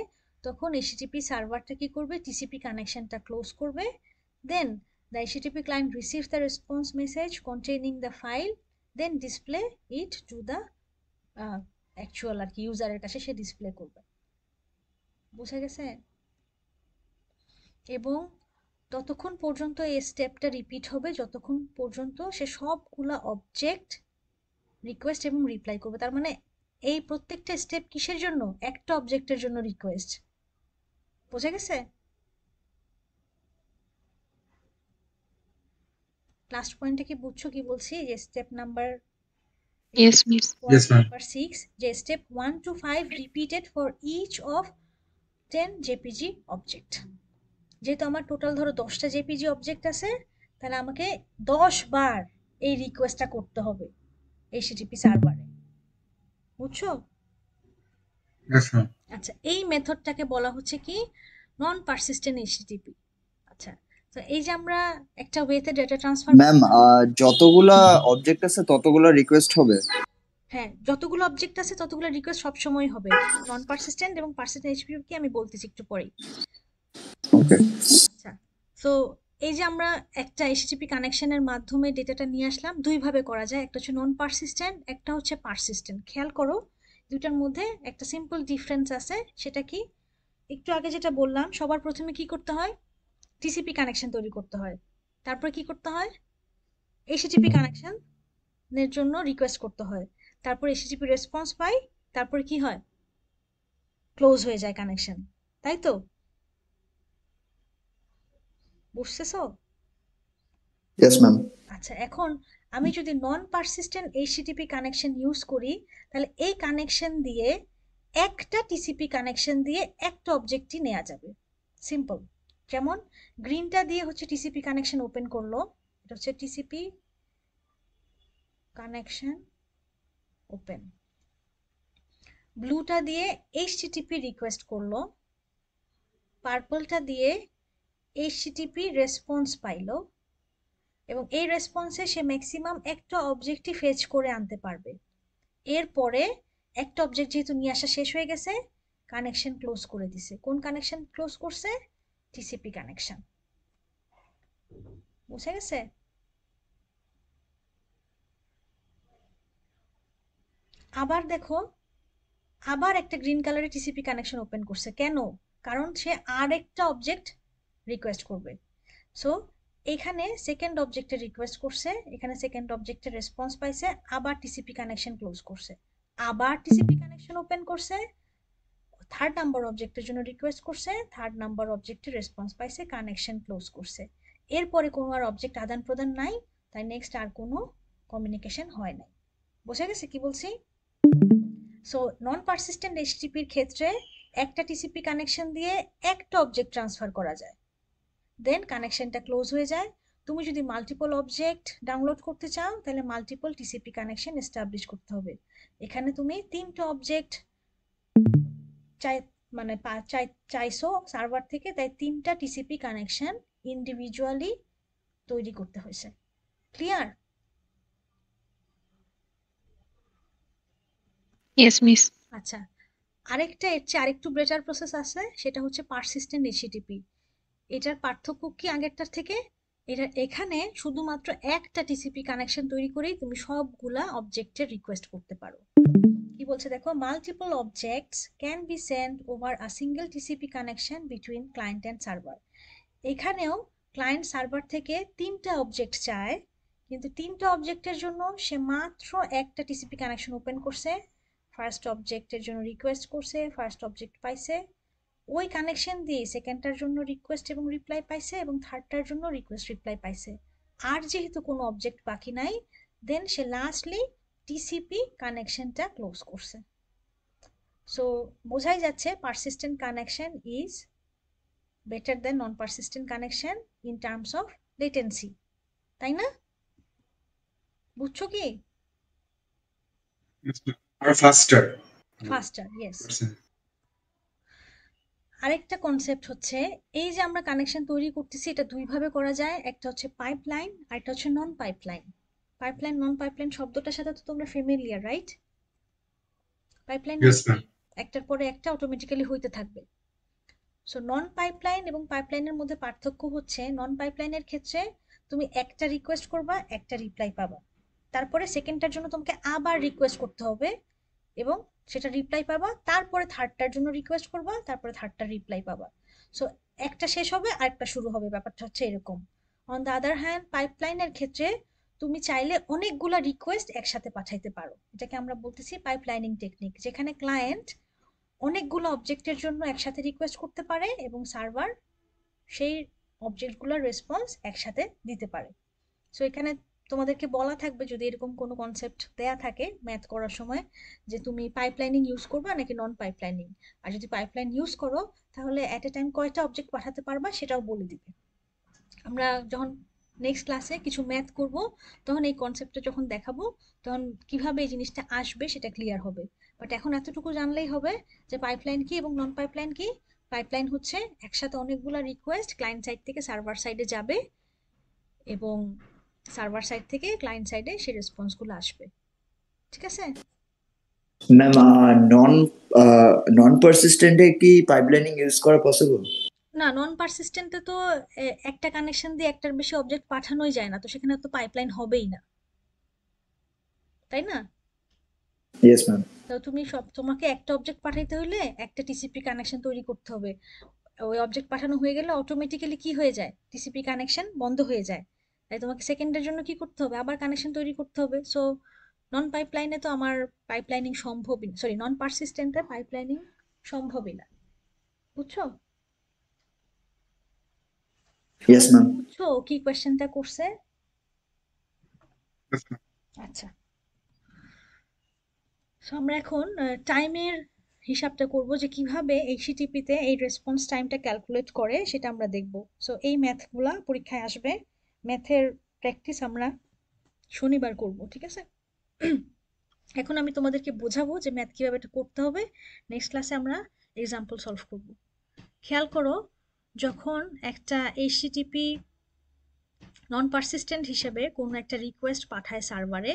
তখন এইচটিটিপি সার্ভারটা কি করবে, টিসিপি কানেকশনটা ক্লোজ করবে। দেন the HTTP client receives the response message containing the file, then display it to the actual আর কি ইউজারের কাছে সে ডিসপ্লে করবে। বুঝা গেছে? এবং ততক্ষণ পর্যন্ত এই স্টেপটা রিপিট হবে যতক্ষণ পর্যন্ত সে সবগুলা অবজেক্ট রিকোয়েস্ট এবং রিপ্লাই করবে। তার মানে এই প্রত্যেকটা স্টেপ কিসের জন্য? একটা অবজেক্টের জন্য রিকোয়েস্ট। বোঝা গেছে? লাস্ট পয়েন্টটা কি বুঝছো কি বলছি? যে step number Yes, miss. Yes, ma'am. Number 6 যে step 1 to 5 repeated for each of 10 JPG object. যেহেতু আমার টোটাল ধরো 10টা জেপিজি অবজেক্ট আছে, তাহলে আমাকে 10 বার এই রিকোয়েস্টটা করতে হবে এইচটিটিপি সার্ভারে। বুঝছো? Yes, ma'am. আচ্ছা, এই মেথডটাকে বলা হচ্ছে কি নন পারসিস্টেন্ট এইচটিটিপি। আচ্ছা, তো এই যে আমরা একটা ওয়েতে ডেটা ট্রান্সফার ম্যাম যতগুলা অবজেক্ট আছে ততগুলা রিকোয়েস্ট হবে। হ্যাঁ, যতগুলো অবজেক্ট আছে ততগুলো রিকোয়েস্ট সবসময় হবে। নন পারসিস্টেন্ট এবং পারসিস্টেন্ট এইচটিটিপি কি আমি বলতেছি একটু পরেই। ওকে। আচ্ছা, সো এই যে আমরা একটা এইচটিটিপি কানেকশনের মাধ্যমে ডেটাটা নিয়ে আসলাম, দুই ভাবে করা যায়। একটা হচ্ছে নন পারসিস্টেন্ট, একটা হচ্ছে পারসিস্টেন্ট। খেয়াল করো দুটার মধ্যে একটা সিম্পল ডিফারেন্স আছে। সেটা কি? একটু আগে যেটা বললাম, সবার প্রথমে কি করতে হয়? টিসিপি কানেকশন তৈরি করতে হয়। তারপরে কি করতে হয়? এইচটিটিপি কানেকশনের জন্য রিকোয়েস্ট করতে হয়। তারপর এইচটিটিপি রেসপন্স পাই, তারপরে কি হয়? ক্লোজ হয়ে যায় কানেকশন। তাই তো? বুঝতেছো? Yes ma'am. আচ্ছা, এখন আমি যদি নন পারসিস্টেন্ট এইচটিটিপি কানেকশন ইউজ করি, তাহলে এই কানেকশন দিয়ে একটা টিসিপি কানেকশন দিয়ে একটা অবজেক্টই নেওয়া যাবে। সিম্পল। যেমন গ্রিনটা দিয়ে হচ্ছে টিসিপি কানেকশন ওপেন করলো, এটা হচ্ছে টিসিপি কানেকশন ওপেন। ব্লুটা দিয়ে এইচটিটিপি রিকোয়েস্ট করলো, পার্পলটা দিয়ে এইচটিটিপি রেসপন্স পাইলো, এবং এই রেসপন্সে সে ম্যাক্সিমাম একটা অবজেক্টই ফেচ করে আনতে পারবে। এরপরে একটা অবজেক্ট যেহেতু নিয়ে আসা শেষ হয়ে গেছে, কানেকশন ক্লোজ করে দিছে। কোন কানেকশন ক্লোজ করছে? TCP connection. বুঝে গেছে? আবার দেখো, আবার একটা গ্রিন কালারের টিসিপি কানেকশন ওপেন করছে। কেন? কারণ সে আর একটা অবজেক্ট রিকোয়েস্ট করবে। সো এখানে সেকেন্ড অবজেক্টের রিকোয়েস্ট করছে, এখানে সেকেন্ড অবজেক্টের রেসপন্স পাইছে, আবার টিসিপি কানেকশন ক্লোজ করছে। আবার টিসিপি কানেকশন ওপেন করছে, থার্ড নাম্বার অবজেক্টের জন্য রিকোয়েস্ট করছে, থার্ড নাম্বার অবজেক্টের রেসপন্স পাইছে, কানেকশন ক্লোজ করছে। এরপরে কোনো আর অবজেক্ট আদান প্রদান নাই, তাই নেক্সট আর কোনো কমিউনিকেশন হয় নাই। বোঝা গেছে কি বলছি? সো নন পারসিস্টেন্ট এইচটিপির ক্ষেত্রে একটা টিসিপি কানেকশন দিয়ে একটা অবজেক্ট ট্রান্সফার করা যায়, দেন কানেকশনটা ক্লোজ হয়ে যায়। তুমি যদি মাল্টিপল অবজেক্ট ডাউনলোড করতে চাও, তাহলে মাল্টিপল টিসিপি কানেকশন এস্টাবলিশ করতে হবে। এখানে তুমি 3টা অবজেক্ট চাই, মানে চাইছো সার্ভার থেকে, তাই 3টা টিসিপি কানেকশন ইন্ডিভিজুয়ালি তৈরি করতে হয়েছে। ক্লিয়ার? Yes, miss. আচ্ছা, আরেকটা এর চেয়ে আরেকটু বেটার প্রসেস আছে, সেটা হচ্ছে পারসিস্টেন্ট এইচটিটিপি। এটার পার্থক্য কি আগেরটার থেকে? এটা এখানে শুধুমাত্র একটা টিসিপি কানেকশন তৈরি করেই তুমি সবগুলা অবজেক্টের রিকোয়েস্ট করতে পারো। কি বলছে দেখো, multiple objects can be send over a single TCP connection between client and server. এখানেও ক্লায়েন্ট সার্ভার থেকে 3টা অবজেক্ট চায়, কিন্তু 3টা অবজেক্টের জন্য সে মাত্র একটা টিসিপি কানেকশন ওপেন করছে, ফার্স্ট অবজেক্টের জন্য রিকোয়েস্ট করছে, ফার্স্ট অবজেক্ট পাইছে, ওই কানেকশন দিয়ে সেকেন্ডটার জন্য রিকোয়েস্ট এবং রিপ্লাই পাইছে, এবং থার্ডটার জন্য রিকোয়েস্ট রিপ্লাই পাইছে। আর যেহেতু কোনো অবজেক্ট বাকি নাই, দেন সে লাস্টলি টিসিপি কানেকশনটা ক্লোজ করছে। সো বোঝাই যাচ্ছে persistent connection is better then non persistent connection in terms of latency. তাই না? বুঝছো কি? Yes, ma'am. Or faster. ফাস্টার, yes. Person. আরেকটা কনসেপ্ট হচ্ছে, এই যে আমরা কানেকশন তৈরি করতেছি, এটা দুই ভাবে করা যায়। একটা হচ্ছে পাইপলাইন, আর একটা হচ্ছে নন পাইপলাইন। পাইপলাইন নন পাইপলাইন শব্দটার সাথে তো তোমরা familiar, right? Pipeline Yes, ma'am. একটার পরে একটা অটোমেটিক্যালি হইতে থাকবে। সো নন পাইপলাইন এবং পাইপলাইনের মধ্যে পার্থক্য হচ্ছে, নন পাইপলাইনের ক্ষেত্রে তুমি একটা রিকোয়েস্ট করবা, একটা রিপ্লাই পাবা, তারপরে সেকেন্ডটার জন্য তোমাকে আবার রিকোয়েস্ট করতে হবে এবং সেটা রিপ্লাই পাবা, তারপরে থার্ডটার জন্য রিকোয়েস্ট করবা, তারপরে থার্ডটার রিপ্লাই পাবা। সো একটা শেষ হবে আর একটা শুরু হবে, ব্যাপারটা হচ্ছে এরকম। অন দ্য আদার হ্যান্ড পাইপলাইনের ক্ষেত্রে তুমি চাইলে অনেকগুলা রিকোয়েস্ট একসাথে পাঠাইতে পারো। এটাকে আমরা বলতেছি পাইপলাইনিং টেকনিক, যেখানে ক্লায়েন্ট অনেকগুলো অবজেক্টের জন্য একসাথে রিকোয়েস্ট করতে পারে এবং সার্ভার সেই অবজেক্টগুলোর রেসপন্স একসাথে দিতে পারে। সো এখানে তোমাদেরকে বলা থাকবে যদি এরকম কোনো কনসেপ্ট দেয়া থাকে ম্যাথ করার সময়, যে তুমি পাইপলাইনিং ইউজ করবা নাকি নন পাইপলাইনিং, আর যদি পাইপলাইন ইউজ করো তাহলে অ্যাট এ টাইম কয়টা অবজেক্ট পাঠাতে পারবা সেটাও বলে দিবে। আমরা যখন নেক্সট ক্লাসে কিছু ম্যাথ করব তখন এই কনসেপ্টটা যখন দেখাবো তখন কিভাবে এই জিনিসটা আসবে সেটা ক্লিয়ার হবে। বাট এখন এতটুকু জানলেই হবে যে পাইপলাইন কি এবং নন পাইপলাইন কি। পাইপলাইন হচ্ছে একসাথে অনেকগুলো রিকোয়েস্ট ক্লায়েন্ট সাইড থেকে সার্ভার সাইডে যাবে এবং সার্ভার সাইড থেকে ক্লায়েন্ট সাইডে সেই রেসপন্সগুলো আসবে। ঠিক আছে? ম্যাম নন পারসিস্টেন্টে কি পাইপলাইনিং ইউজ করা পসিবল? না, নন পারসিস্টেন্টে তো একটা কানেকশন দিয়ে একটার বেশি অবজেক্ট পাঠানোই যায় না, তো সেখানে তো পাইপলাইন হবেই না, তাই না? Yes ma'am. তো তোমাকে একটা অবজেক্ট পাঠাইতে হলে একটা টিসিপি কানেকশন তৈরি করতে হবে। ওই অবজেক্ট পাঠানো হয়ে গেলে অটোমেটিক্যালি কি হয়ে যায়, টিসিপি কানেকশন বন্ধ হয়ে যায়। তাই তোমাকে সেকেন্ডের জন্য কি করতে হবে, আবার কানেকশন তৈরি করতে হবে। সো নন পাইপলাইনে তো আমার পাইপলাইনিং সম্ভবই, সরি নন পারসিস্টেন্টে পাইপলাইনিং সম্ভবই না। বুঝছো? Yes ma'am. বুঝছো কি কোয়েশ্চেনটা করছে? Yes, ma'am. আচ্ছা, সো আমরা এখন টাইমের হিসাবটা করব যে কিভাবে এইচটিটিপিতে এই রেসপন্স টাইমটা ক্যালকুলেট করে সেটা আমরা দেখব। সো এই ম্যাথগুলা পরীক্ষায় আসবে, ম্যাথের প্র্যাকটিস আমরা শনিবার করব, ঠিক আছে? এখন আমি তোমাদেরকে বোঝাবো যে ম্যাথ কিভাবে এটা করতে হবে। নেক্সট ক্লাসে আমরা এক্সাম্পল সলভ করব। খেয়াল করো, যখন একটা এইচটিটিপি নন পারসিস্টেন্ট হিসেবে কোনো একটা রিকোয়েস্ট পাঠায় সার্ভারে,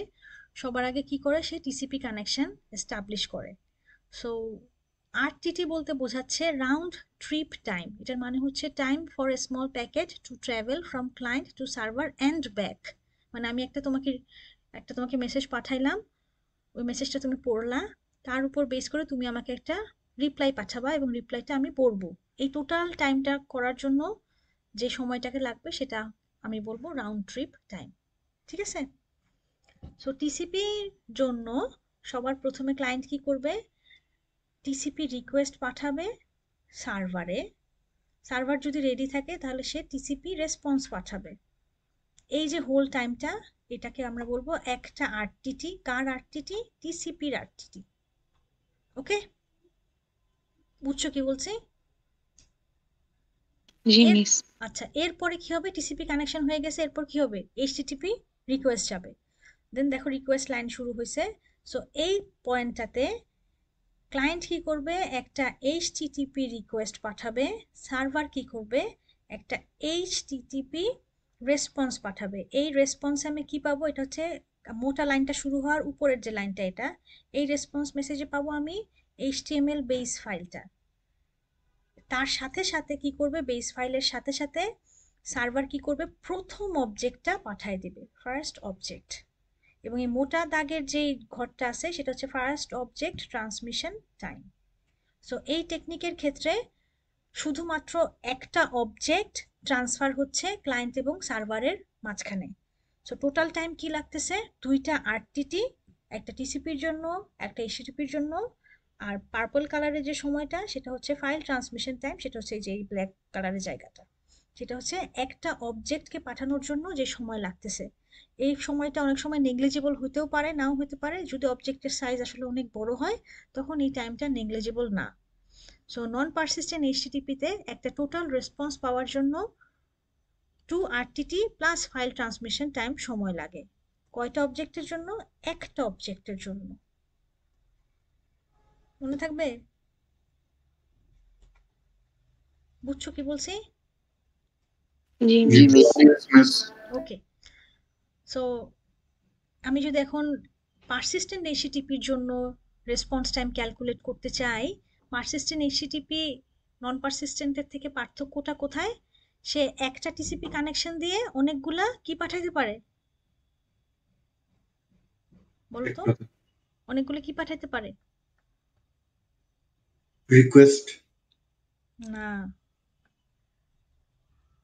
সবার আগে কি করে, সে টিসিপি কানেকশন এস্টাবলিশ করে। সো আরটিটি বলতে বোঝাচ্ছে রাউন্ড ট্রিপ টাইম। এটার মানে হচ্ছে time for a small packet to travel from client to server and back. মানে আমি তোমাকে মেসেজ পাঠাইলাম, ওই মেসেজটা তুমি পড়লা, তার উপর বেস করে তুমি আমাকে একটা রিপ্লাই পাঠাবা এবং রিপ্লাইটা আমি পড়বো। এই টোটাল টাইমটা করার জন্য যে সময়টাকে লাগবে সেটা আমি বলবো রাউন্ড ট্রিপ টাইম। ঠিক আছে? সো টিসিপির জন্য সবার প্রথমে ক্লায়েন্ট কি করবে, টিসিপি রিকোয়েস্ট পাঠাবে সার্ভারে। সার্ভার যদি রেডি থাকে তাহলে সে টিসিপি রেসপন্স পাঠাবে। এই যে হোল টাইমটা, এটাকে আমরা বলবো একটা আরটিটি। কার আরটিটি? টিসিপির আরটিটি। ওকে, বুঝছো কি বলছি? জি এর মিস। আচ্ছা, এরপরে কি হবে, টিসিপি কানেকশন হয়ে গেছে, এরপর কি হবে, এইচটিটিপি রিকোয়েস্ট যাবে। দেন দেখো রিকোয়েস্ট লাইন শুরু হয়েছে। সো এই পয়েন্টটাতে ক্লায়েন্ট কি করবে, একটা এইচটিটিপি রিকোয়েস্ট পাঠাবে, সার্ভার কি করবে, একটা এইচটিটিপি রেসপন্স পাঠাবে। এই রেসপন্সে আমি কি পাবো, এটা হচ্ছে মোটা লাইনটা শুরু হওয়ার উপরের যে লাইনটা, এটা এই রেসপন্স মেসেজে পাবো আমি এইচটিএমএল বেস ফাইলটা। তার সাথে সাথে কি করবে, বেস ফাইলের সাথে সাথে সার্ভার কি করবে, প্রথম অবজেক্টটা পাঠিয়ে দিবে, ফার্স্ট অবজেক্ট। এবং এই মোটা দাগের যে ঘরটা আছে সেটা হচ্ছে first object transmission time. So এই টেকনিকের ক্ষেত্রে শুধুমাত্র একটা অবজেক্ট ট্রান্সফার হচ্ছে ক্লায়েন্ট এবং সার্ভারের মাঝখানে। সো টোটাল টাইম কি লাগতেছে, দুইটা আরটিটি, একটা টিসিপির জন্য একটা এইচটিটিপির জন্য। আর পার্পল কালারের যে সময়টা সেটা হচ্ছে ফাইল ট্রান্সমিশন টাইম, সেটা হচ্ছে এই যে এই ব্ল্যাক কালারের জায়গাটা, সেটা হচ্ছে একটা অবজেক্টকে পাঠানোর জন্য যে সময় লাগতেছে। এই সময়টা অনেক সময় নেগলিজিবল হতেও পারে, নাও হতে পারে। যদি অবজেক্টের সাইজ আসলে অনেক বড় হয় তখন এই টাইমটা নেগলিজিবল না। সো নন পারসিস্টেন্ট এইচটিটিপিতে একটা টোটাল রেসপন্স পাওয়ার জন্য 2 RTT plus file transmission time সময় লাগে। কয়টা অবজেক্টের জন্য? একটা অবজেক্টের জন্য। মনে থাকবে? বুঝছো কি বলছি? জি মিস। Yes, miss. ওকে, সো আমি যদি এখন পারসিস্টেন্ট এইচটিটিপির জন্য রেসপন্স টাইম ক্যালকুলেট করতে চাই, পারসিস্টেন্ট এইচটিটিপি নন পারসিস্টেন্টের থেকে পার্থক্যটা কোথায়? সে একটা টিসিপি কানেকশন দিয়ে অনেকগুলা কি পাঠাইতে পারে, বলতো? অনেকগুলো কি পাঠাইতে পারে? Request. না,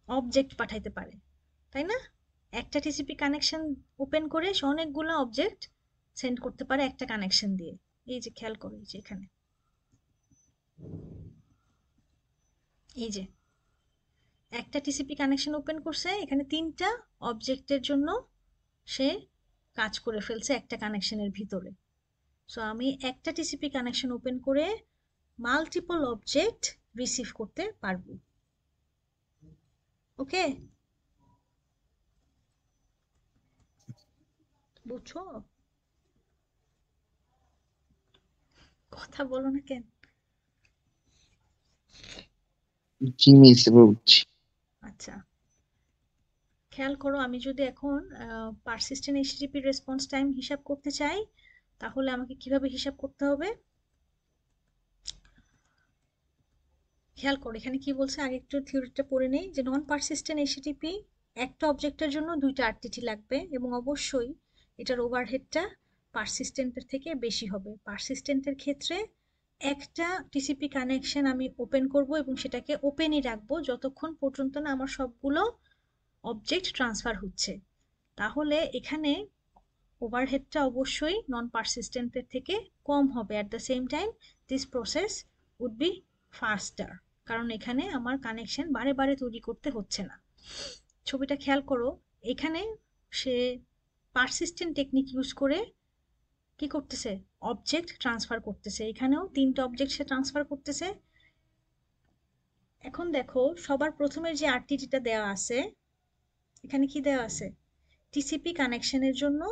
অবজেক্ট পাঠাইতে পারে, তাই না? একটা টিসিপি কানেকশন ওপেন করে সে অনেকগুলো অবজেক্ট সেন্ড করতে পারে একটা কানেকশন দিয়ে। এই যে খেয়াল করো, এই যে এখানে এই যে একটা টিসিপি কানেকশন ওপেন করছে, এখানে 3টা অবজেক্টের জন্য সে কাজ করে ফেলছে একটা কানেকশনের ভিতরে। সো আমি একটা টিসিপি কানেকশন ওপেন করে মাল্টিপল অবজেক্ট রিসিভ করতে পারবো। ওকে, বুঝছো? কথা বলো না কেন? জি মিস, বুঝছি। আচ্ছা, খেয়াল করো, আমি যদি এখন পারসিস্টেন্ট এইচটিটিপি রেসপন্স টাইম হিসাব করতে চাই, তাহলে আমাকে কিভাবে হিসাব করতে হবে? খেয়াল করো এখানে কি বলছে, আগে একটু থিওরিটা পড়ে নেই। যে নন পারসিস্টেন্ট এইচটিটিপি একটা অবজেক্টের জন্য 2টা আরটিটি লাগবে, এবং অবশ্যই এটার ওভারহেডটা পারসিস্টেন্টের থেকে বেশি হবে। পারসিস্টেন্টের ক্ষেত্রে একটা টিসিপি কানেকশন আমি ওপেন করব এবং সেটাকে ওপেনই রাখবো যতক্ষণ পর্যন্ত না আমার সবগুলো অবজেক্ট ট্রান্সফার হচ্ছে। তাহলে এখানে ওভারহেডটা অবশ্যই নন পারসিস্টেন্টের থেকে কম হবে। At the same time this process would be faster, কারণ এখানে আমার কানেকশন বারে বারে তৈরি করতে হচ্ছে না। ছবিটা খেয়াল করো, এখানে সে পারসিস্টেন্ট টেকনিক ইউজ করে কি করতেছে, অবজেক্ট ট্রান্সফার করতেছে। এখানেও 3টা অবজেক্ট সে ট্রান্সফার করতেছে। এখন দেখো সবার প্রথমে যে আরটিটিটা দেওয়া আছে, এখানে কি দেওয়া আছে, টিসিপি কানেকশনের জন্য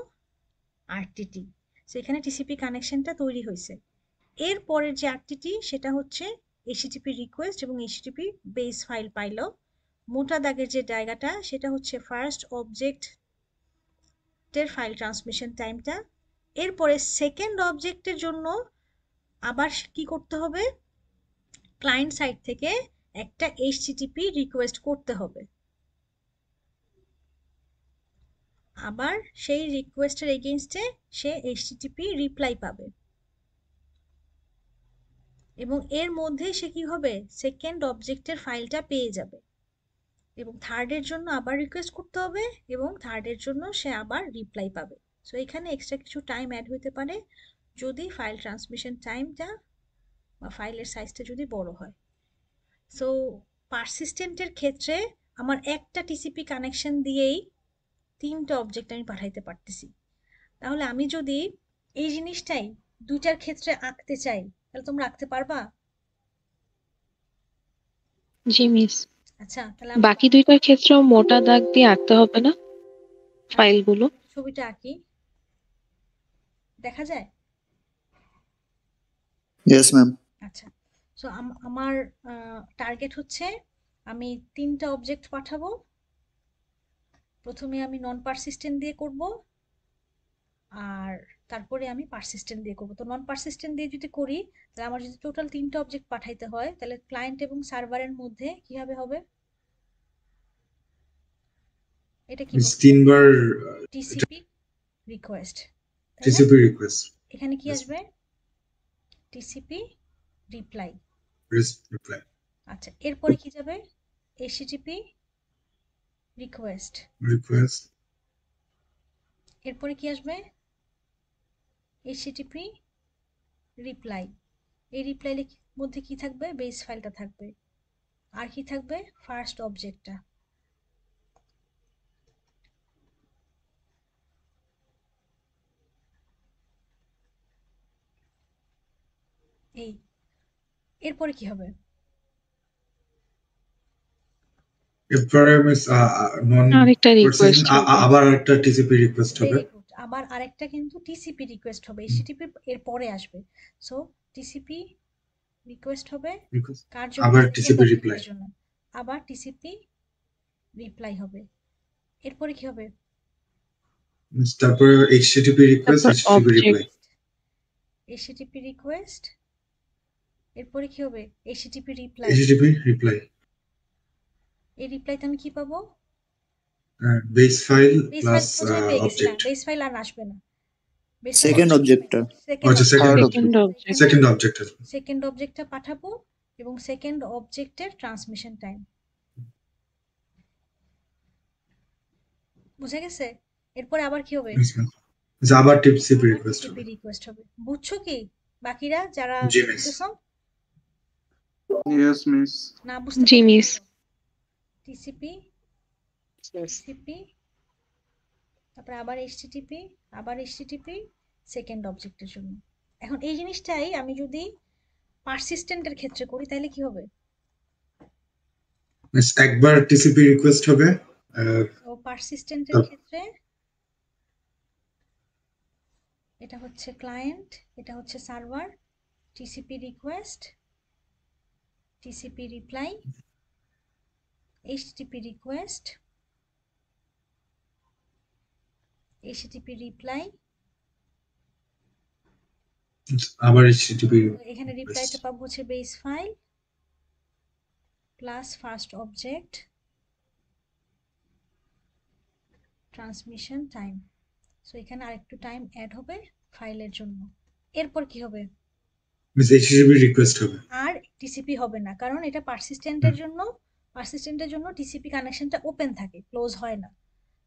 আরটিটি। সো এখানে টিসিপি কানেকশনটা তৈরি হয়েছে। এর পরের যে আরটিটি সেটা হচ্ছে এইচটিটিপি রিকোয়েস্ট এবং এইচটিটিপি বেস ফাইল পাইলো। মোটা দাগের যে জায়গাটা সেটা হচ্ছে ফার্স্ট অবজেক্টের ফাইল ট্রান্সমিশন টাইমটা। এরপরে সেকেন্ড অবজেক্টের জন্য আবার কি করতে হবে, ক্লায়েন্ট সাইড থেকে একটা এইচটিটিপি রিকোয়েস্ট করতে হবে। আবার সেই রিকোয়েস্টের এগেইনস্টে সে এইচটিটিপি রিপ্লাই পাবে, এবং এর মধ্যে সে কি হবে, সেকেন্ড অবজেক্টের ফাইলটা পেয়ে যাবে। এবং থার্ডের জন্য আবার রিকোয়েস্ট করতে হবে, এবং থার্ডের জন্য সে আবার রিপ্লাই পাবে। সো এখানে এক্সট্রা কিছু টাইম অ্যাড হতে পারে যদি ফাইল ট্রান্সমিশন টাইমটা বা ফাইলের সাইজটা যদি বড় হয়। সো পারসিস্টেন্টের ক্ষেত্রে আমার একটা টিসিপি কানেকশন দিয়েই 3টা অবজেক্ট আমি পাঠাইতে পারতেছি। তাহলে আমি যদি এই জিনিসটাই 2টার ক্ষেত্রে আঁকতে চাই, তাহলে তোমরা আঁকতে পারবা? জি মিস। আচ্ছা, তাহলে আমি বাকি 2টার ক্ষেত্রেও মোটা দাগ দিয়ে আঁকতে হবে না ফাইলগুলো? ছবিটা আঁকি, দেখা যায়? Yes, ma'am. আচ্ছা, সো আমার টার্গেট হচ্ছে আমি 3টা অবজেক্ট পাঠাবো। প্রথমে আমি নন পারসিস্টেন্ট দিয়ে করব, আর তারপরে আমি পারসিস্টেন্ট দিয়ে করব। তো নন পারসিস্টেন্ট দিয়ে যদি করি, তাহলে আমার যদি টোটাল 3টা অবজেক্ট পাঠাইতে হয়, তাহলে ক্লায়েন্ট এবং সার্ভারের মধ্যে কিভাবে হবে? এটা কি বলবো, 3বার টিসিপি রিকোয়েস্ট, তাই না? টিসিপি রিকোয়েস্ট, এখানে কি আসবে, টিসিপি রিপ্লাই। রিপ্লাই, আচ্ছা, এরপরে কি যাবে, এইচটিটিপি রিকোয়েস্ট। এরপরে কি আসবে, এইচটিটিপি রিপ্লাই। এই রিপ্লাইয়ের মধ্যে কি থাকবে, বেস ফাইলটা থাকবে, আর কি থাকবে, ফার্স্ট অবজেক্টটা। এই এরপরে কি হবে, এরপরে মিস নন আরেকটা রিকোয়েস্ট হবে। আবার একটা টিসিপি রিকোয়েস্ট হবে। ভেরি গুড, আবার আরেকটা কিন্তু টিসিপি রিকোয়েস্ট হবে, এইচটিটিপি এর পরে আসবে। সো টিসিপি রিকোয়েস্ট হবে কার জন্য, আবার সেকেন্ড টিসিপি রিপ্লাই, অবজেক্টের জন্য, আবার টিসিপি রিপ্লাই হবে। এরপরে কি হবে, তারপরে এইচটিটিপি রিকোয়েস্ট, তারপর এইচটিটিপি রিপ্লাই, এইচটিটিপি রিকোয়েস্ট, এরপরে কি হবে, এইচটিটিপি রিপ্লাই। এইচটিটিপি রিপ্লাই, এই রিপ্লাইতে আমি কি পাবো, base file base file plus প্রথমে পেয়ে গেছি না, অবজেক্ট। বেস ফাইল আর আসবে না, Second object-টা। আচ্ছা, second second object. Second object আসবে। সেকেন্ড অবজেক্টটা পাঠাবো এবং সেকেন্ড অবজেক্টের ট্রান্সমিশন টাইম। বুঝে গেছে? এরপরে আবার কি হবে, আবার টিসিপি রিকোয়েস্ট হবে। রিকোয়েস্ট হবে। বুঝছো কি বাকিরা যারা জি মিস। বুঝতেছো? Yes, miss. না বুঝতে জি পারছো? মিস। টিসিপি টিসিপি তারপরে আবার এইচটিটিপি আবার এইচটিটিপি সেকেন্ড অবজেক্টের জন্য। এখন এই জিনিসটাই আমি যদি পারসিস্টেন্টের ক্ষেত্রে করি তাহলে কি হবে? মিস একবার টিসিপি রিকোয়েস্ট হবে ও পারসিস্টেন্টের ক্ষেত্রে এটা হচ্ছে ক্লায়েন্ট, এটা হচ্ছে server, TCP request, TCP reply, HTTP request, HTTP reply, আবার এইচটিটিপি এখানে রিপ্লাইটা পাবো হচ্ছে base file plus first object transmission time. So এখানে আরেকটু টাইম অ্যাড হবে ফাইলের জন্য। এরপর কি হবে? মিস এইচটিটিপি রিকোয়েস্ট হবে আর টিসিপি হবে না, কারণ এটা পারসিস্টেন্টের জন্য টিসিপি কানেকশনটা ওপেন থাকে, ক্লোজ হয় না।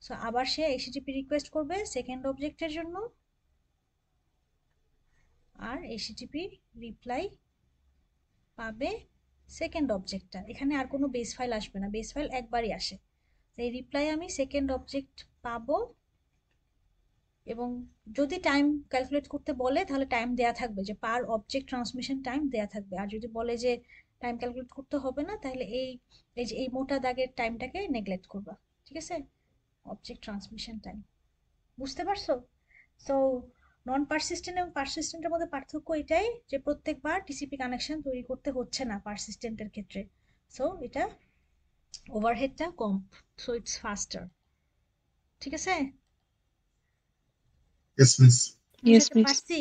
সো আবার সে এইচটিটিপি রিকোয়েস্ট করবে সেকেন্ড অবজেক্টের জন্য, আর এইচটিটিপি রিপ্লাই পাবে সেকেন্ড অবজেক্টটা। এখানে আর কোনো বেস ফাইল আসবে না, বেস ফাইল একবারই আসে। এই রিপ্লাই আমি সেকেন্ড অবজেক্ট পাবো, এবং যদি টাইম ক্যালকুলেট করতে বলে তাহলে টাইম দেয়া থাকবে, যে পার অবজেক্ট ট্রান্সমিশন টাইম দেয়া থাকবে। আর যদি বলে যে টাইম ক্যালকুলেট করতে হবে না, তাহলে এই মোটা দাগের টাইমটাকে নেগলেক্ট করবা। ঠিক আছে? Object transmission time. বুঝতে পারছো? সো নন পারসিস্টেন্ট এবং পারসিস্টেন্টের মধ্যে পার্থক্য এটাই যে প্রত্যেকবার টিসিপি কানেকশন তৈরি করতে হচ্ছে না পারসিস্টেন্টের ক্ষেত্রে। সো এটা ওভারহেডটা কম, সো ইটস ফাস্টার। ঠিক আছে? ইয়েস মিস ইয়েস বুঝাতে মিস। পারছি?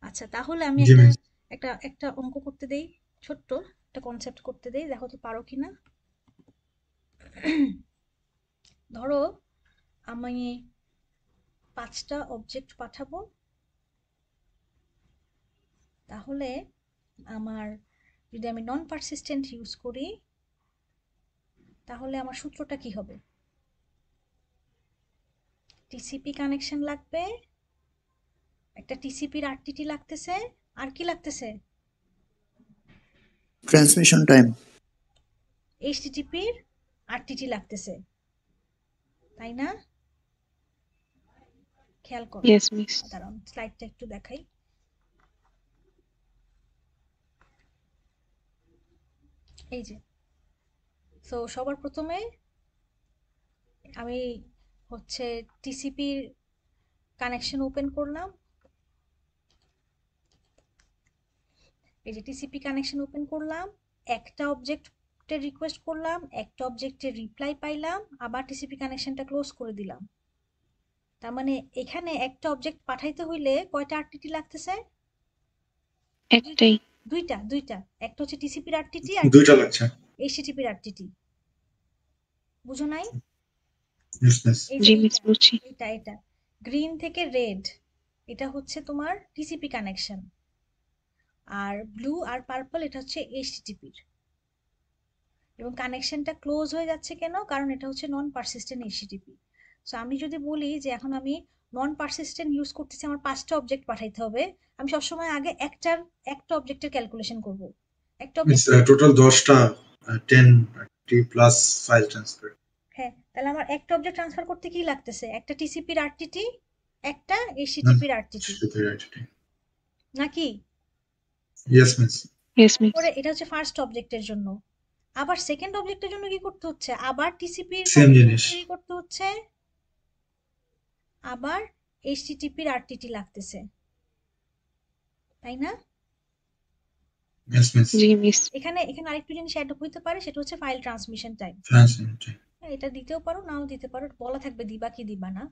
আচ্ছা, তাহলে আমি জি মিস একটা অঙ্ক করতে দেই, ছোট্ট একটা কনসেপ্ট করতে দেই, দেখো তো পারো কিনা। ধরো আমি 5টা অবজেক্ট পাঠাবো, তাহলে আমার যদি আমি নন পারসিস্টেন্ট ইউজ করি তাহলে আমার সূত্রটা কি হবে? টিসিপি কানেকশন লাগবে, একটা টিসিপির আরটিটি লাগতেছে, আর কি লাগতেছে? Transmission time. এইচটিটিপির আরটিটি লাগতেছে, তাই না? খেয়াল করো। Yes miss. দাঁড়ান স্লাইডটা একটু দেখাই। এই যে, সো সবার প্রথমে আমি হচ্ছে টিসিপির কানেকশন ওপেন করলাম। এই যে টিসিপি কানেকশন ওপেন করলাম, একটা অবজেক্টের রিকোয়েস্ট করলাম, একটা অবজেক্টের রিপ্লাই পাইলাম, আবার টিসিপি কানেকশনটা ক্লোজ করে দিলাম। তার মানে এখানে একটা অবজেক্ট পাঠাইতে হইলে কয়টা আরটিটি লাগতেছে? একটাই। দুইটা। একটা হচ্ছে টিসিপির আরটিটি আর দুইটা লাগছে এইচটিটিপির আরটিটি। বুঝো নাই? ইয়েস মিস এই জি যে মিস বুঝছি। এটা গ্রিন থেকে রেড, এটা হচ্ছে তোমার টিসিপি কানেকশন, আর ব্লু আর পার্পল এটা হচ্ছে এইচটিটিপির। এবং কানেকশনটা ক্লোজ হয়ে যাচ্ছে কেন? কারণ এটা হচ্ছে নন পারসিস্টেন্ট এইচটিটিপি। সো আমি যদি বলি যে এখন আমি নন পারসিস্টেন্ট ইউজ করতেছি, আমার 5টা অবজেক্ট পাঠাইতে হবে, আমি সবসময় আগে একটা অবজেক্টের ক্যালকুলেশন করব। একটা মিস অবজেক্ট, টোটাল 10টা 10 প্লাস ফাইল ট্রান্সফার হ্যাঁ, তাহলে আমার একটা অবজেক্ট ট্রান্সফার করতে কি লাগতেছে? একটা টিসিপির আরটিটি, একটা এইচটিটিপির আরটিটি, নাকি? Yes miss yes miss. পরে এটা হচ্ছে ফার্স্ট অবজেক্টের জন্য। আবার সেকেন্ড অবজেক্টের জন্য কি করতে হচ্ছে? আবার টিসিপির সেম জিনিস তৈরি করতে হচ্ছে, আবার এইচটিটিপির আরটিটি লাগতেছে, তাই না? ইয়েস মিস জি মিস। এখানে আরেকটু জিনিস অ্যাড হইতে পারে, সেটা হচ্ছে ফাইল ট্রান্সমিশন টাইম। এটা দিতেও পারো, নাও দিতে পারো, বলা থাকবে দিবা কি দিবা না।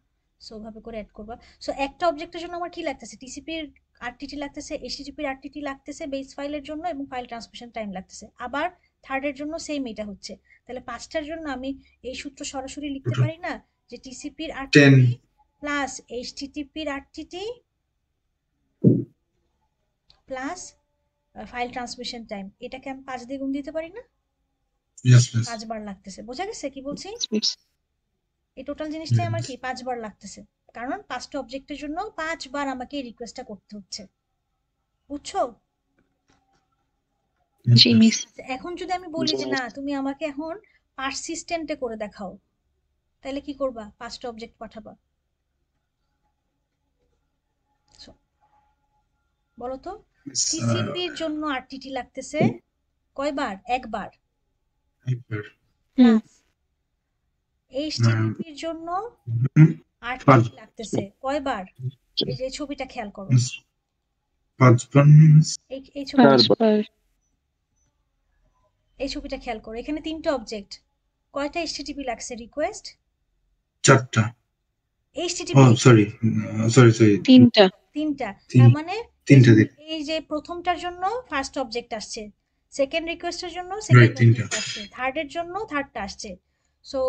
সো ওভাবে করে অ্যাড করবা। সো একটা অবজেক্টের জন্য আমার কি লাগতেছে? টিসিপির আরটিটি লাগতেছে, এইচটিটিপির আরটিটি লাগতেছে বেস ফাইলের জন্য, এবং ফাইল ট্রান্সমিশন টাইম লাগতেছে। আবার থার্ডের জন্য সেম এটা হচ্ছে। তাহলে 5টার জন্য আমি এই সূত্র সরাসরি লিখতে Total পারি না, যে টিসিপির আরটিটি প্লাস এইচটিটিপির RTT plus file transmission time, এটাকে আমি 5 দিয়ে গুণ দিতে পারি না? ইয়েস মিস 5 বার লাগতেছে। বোঝা গেছে কি বলছি? মিস। এই টোটাল জিনিসটাই আমার কি 5 বার লাগতেছে, কারণ 5টা অবজেক্টের জন্য 5 বার আমাকে এই রিকোয়েস্টটা করতে হচ্ছে। বুঝছো? জি মিস। আচ্ছা, এখন যদি আমি বলি যে না তুমি আমাকে এখন পারসিস্টেন্টে করে দেখাও, তাহলে কি করবা? 5টা অবজেক্ট পাঠাবা। So, বলো তো টিসিপির জন্য আরটিটি লাগতেছে কয়বার? একবার। একবার হুম। প্লাস এইচটিটিপির জন্য আরটিটি পাঁচ- লাগতেছে কয়বার? এই যে ছবিটা খেয়াল করো, পাঁচবার এই ছবিটা, পাঁচবার। এই ছবিটা খেয়াল করো, এখানে 3টে অবজেক্ট, কয়টা এইচটিটিপি লাগছে রিকোয়েস্ট? 4টা। এইচটিটিপি সরি সরি 3টা। 3টা। তিন- তার মানে 3টা দিক এই যে প্রথমটার জন্য ফার্স্ট অবজেক্ট আসছে, সেকেন্ড রিকোয়েস্টের জন্য সেকেন্ড রাইট 3টা অবজেক্ট আসছে, থার্ডের জন্য থার্ডটা আসছে। সো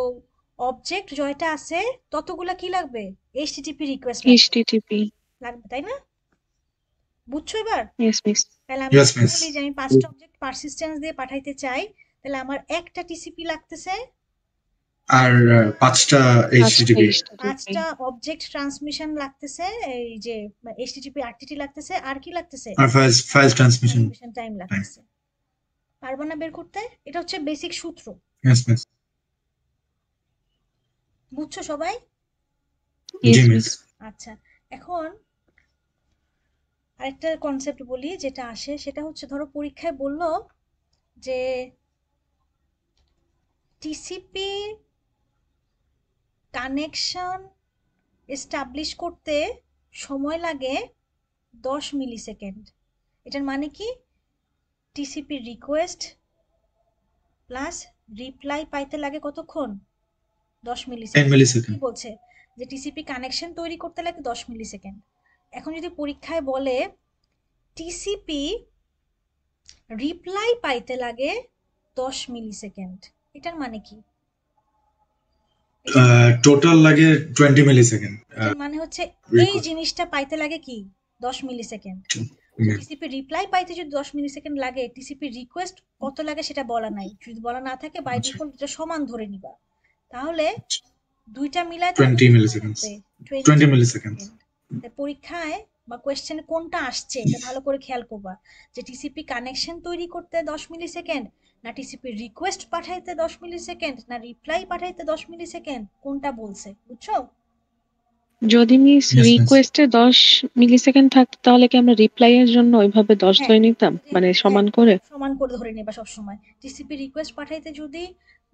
অবজেক্ট জয়টা আছে ততগুলা কি লাগবে? HTTP request HTTP. লাগবে, তাই না? বুঝছো এবার? Yes miss. তাহলে আমি Yes, যদি miss. বলি যে আমি 5টা অবজেক্ট পারসিস্টেন্স দিয়ে পাঠাইতে চাই, তাহলে আমার একটা টিসিপি লাগতেছে, আর 5টা এইচটিটিপি 5টা অবজেক্ট ট্রান্সমিশন লাগতেছে, এই যে এইচটিটিপি আরটিটি লাগতেছে, আর কি লাগতেছে? আর ফাইল ট্রান্সমিশন টাইম লাগতেছে। পারবো না বের করতে? এটা হচ্ছে বেসিক সূত্র, ইয়েস মিস বুঝছো সবাই? জি ইয়েস মিস মিস। আচ্ছা, এখন আরেকটা কনসেপ্ট বলি যেটা আসে, সেটা হচ্ছে ধরো পরীক্ষায় বললো যে টিসিপি কানেকশন এস্টাবলিশ করতে সময় লাগে 10 মিলি সেকেন্ড। এটার মানে কি? টিসিপি রিকোয়েস্ট প্লাস রিপ্লাই পাইতে লাগে কতক্ষণ? 10 মিলি 10 সেকেন্ড। মিলিসেকেন্ড কি বলছে? যে টিসিপি কানেকশন তৈরি করতে লাগে 10 মিলি সেকেন্ড। এখন যদি পরীক্ষায় বলে টিসিপি রিপ্লাই পাইতে লাগে 10 মিলি সেকেন্ড, এটার মানে কি? টোটাল লাগে 20 মিলিসেকেন্ড এটার মানে হচ্ছে এই জিনিসটা পাইতে লাগে কি 10 মিলি সেকেন্ড। টিসিপি রিপ্লাই পাইতে যদি 10 মিলি সেকেন্ড লাগে, টিসিপি রিকোয়েস্ট কত লাগে সেটা বলা নাই। যদি বলা না থাকে বাই ডিফল্ট এটা সমান ধরে নিবা, তাহলে দুইটা মিলায় 20 milliseconds 20 milliseconds পরীক্ষায় বা কোয়েশ্চেনে কোনটা আসছে এটা ভালো করে খেয়াল করবা, যে টিসিপি কানেকশন তৈরি করতে 10 মিলি সেকেন্ড, না টিসিপি রিকোয়েস্ট পাঠাইতে 10 মিলি সেকেন্ড, না রিপ্লাই পাঠাইতে 10 মিলি সেকেন্ড, কোনটা বলছে, বুঝছো? যদি মিস Yes, miss. রিকোয়েস্টে 10 মিলি সেকেন্ড থাকতো তাহলে কি আমরা রিপ্লাই এর জন্য ওইভাবে 10 হ্যাঁ, ধরে নিতাম, মানে সমান করে? সমান করে ধরে নেবা সবসময়। টিসিপি রিকোয়েস্ট পাঠাইতে যদি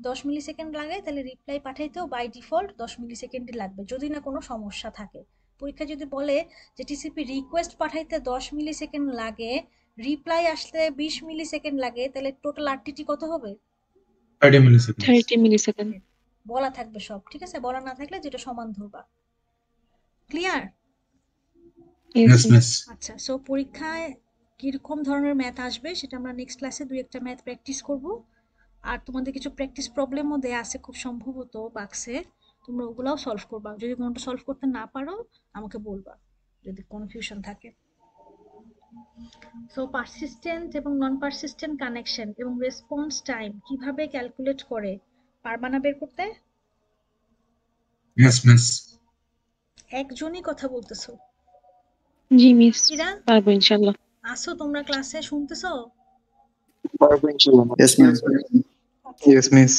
10 মিলি সেকেন্ড লাগে, তাহলে রিপ্লাই পাঠাইতেও বাই ডিফল্ট 10 মিলি সেকেন্ডই লাগবে, যদি না কোনো সমস্যা থাকে। পরীক্ষা যদি বলে যে টিসিপি রিকোয়েস্ট পাঠাইতে 10 মিলি সেকেন্ড লাগে, রিপ্লাই আসতে 20 মিলি সেকেন্ড লাগে, তাহলে টোটাল আরটিটি কত হবে? 30 মিলিসেকেন্ড 30 মিলি সেকেন্ড। বলা থাকবে সব, ঠিক আছে? বলা না থাকলে যেটা সমান ধরবা। ক্লিয়ার? ইয়েস মিস আচ্ছা, সো পরীক্ষায় কিরকম ধরনের ম্যাথ আসবে সেটা আমরা নেক্সট ক্লাসে দুই একটা ম্যাথ প্র্যাকটিস করব। আর তোমাদের কিছু প্র্যাকটিস প্রবলেমও দেয়া আছে খুব সম্ভবত বাক্সে, তোমরা ওগুলাও সলভ করবা। যদি কোনটা সলভ করতে না পারো আমাকে বলবা যদি কনফিউশন থাকে। সো পারসিস্টেন্ট এবং নন পারসিস্টেন্ট কানেকশন এবং রেসপন্স টাইম কিভাবে ক্যালকুলেট করে পারবা না বের করতে? ইয়েস মিস একজনই কথা বলতেছো, জি মিস, কিরা পারবো ইনশাআল্লাহ। আসো তোমরা ক্লাসে, শুনতেছো? পারবো ইনশাআল্লাহ। Yes, ma'am. Yes, miss.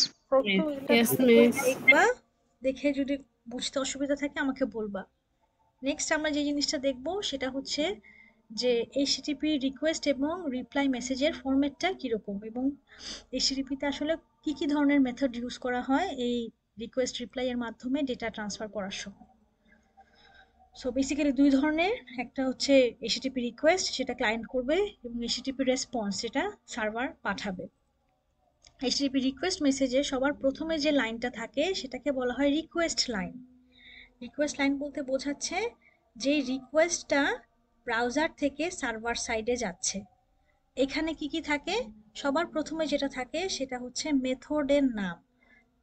Yes, miss. দেখবা, দেখে যদি বুঝতে অসুবিধা থাকে আমাকে বলবা। নেক্সট আমরা যে জিনিসটা দেখব সেটা হচ্ছে যে এইচটিটিপি রিকোয়েস্ট এবং রিপ্লাই মেসেজের ফরম্যাটটা কিরকম, এবং এইচটিটিপিতে আসলে কি কি ধরনের মেথড ইউজ করা হয় এই রিকোয়েস্ট রিপ্লাই এর মাধ্যমে ডেটা ট্রান্সফার করার সময়। সো বেসিক্যালি দুই ধরনের, একটা হচ্ছে এইচটিটিপি রিকোয়েস্ট, সেটা ক্লায়েন্ট করবে, এবং এইচটিটিপি রেসপন্স, যেটা সার্ভার পাঠাবে। এইচটিটিপি রিকোয়েস্ট মেসেজে সবার প্রথমে যে লাইনটা থাকে সেটাকে বলা হয় রিকোয়েস্ট লাইন। রিকোয়েস্ট লাইন বলতে বোঝাচ্ছে যে রিকোয়েস্টটা ব্রাউজার থেকে সার্ভার সাইডে যাচ্ছে। এখানে কি কি থাকে? সবার প্রথমে যেটা থাকে সেটা হচ্ছে মেথডের নাম,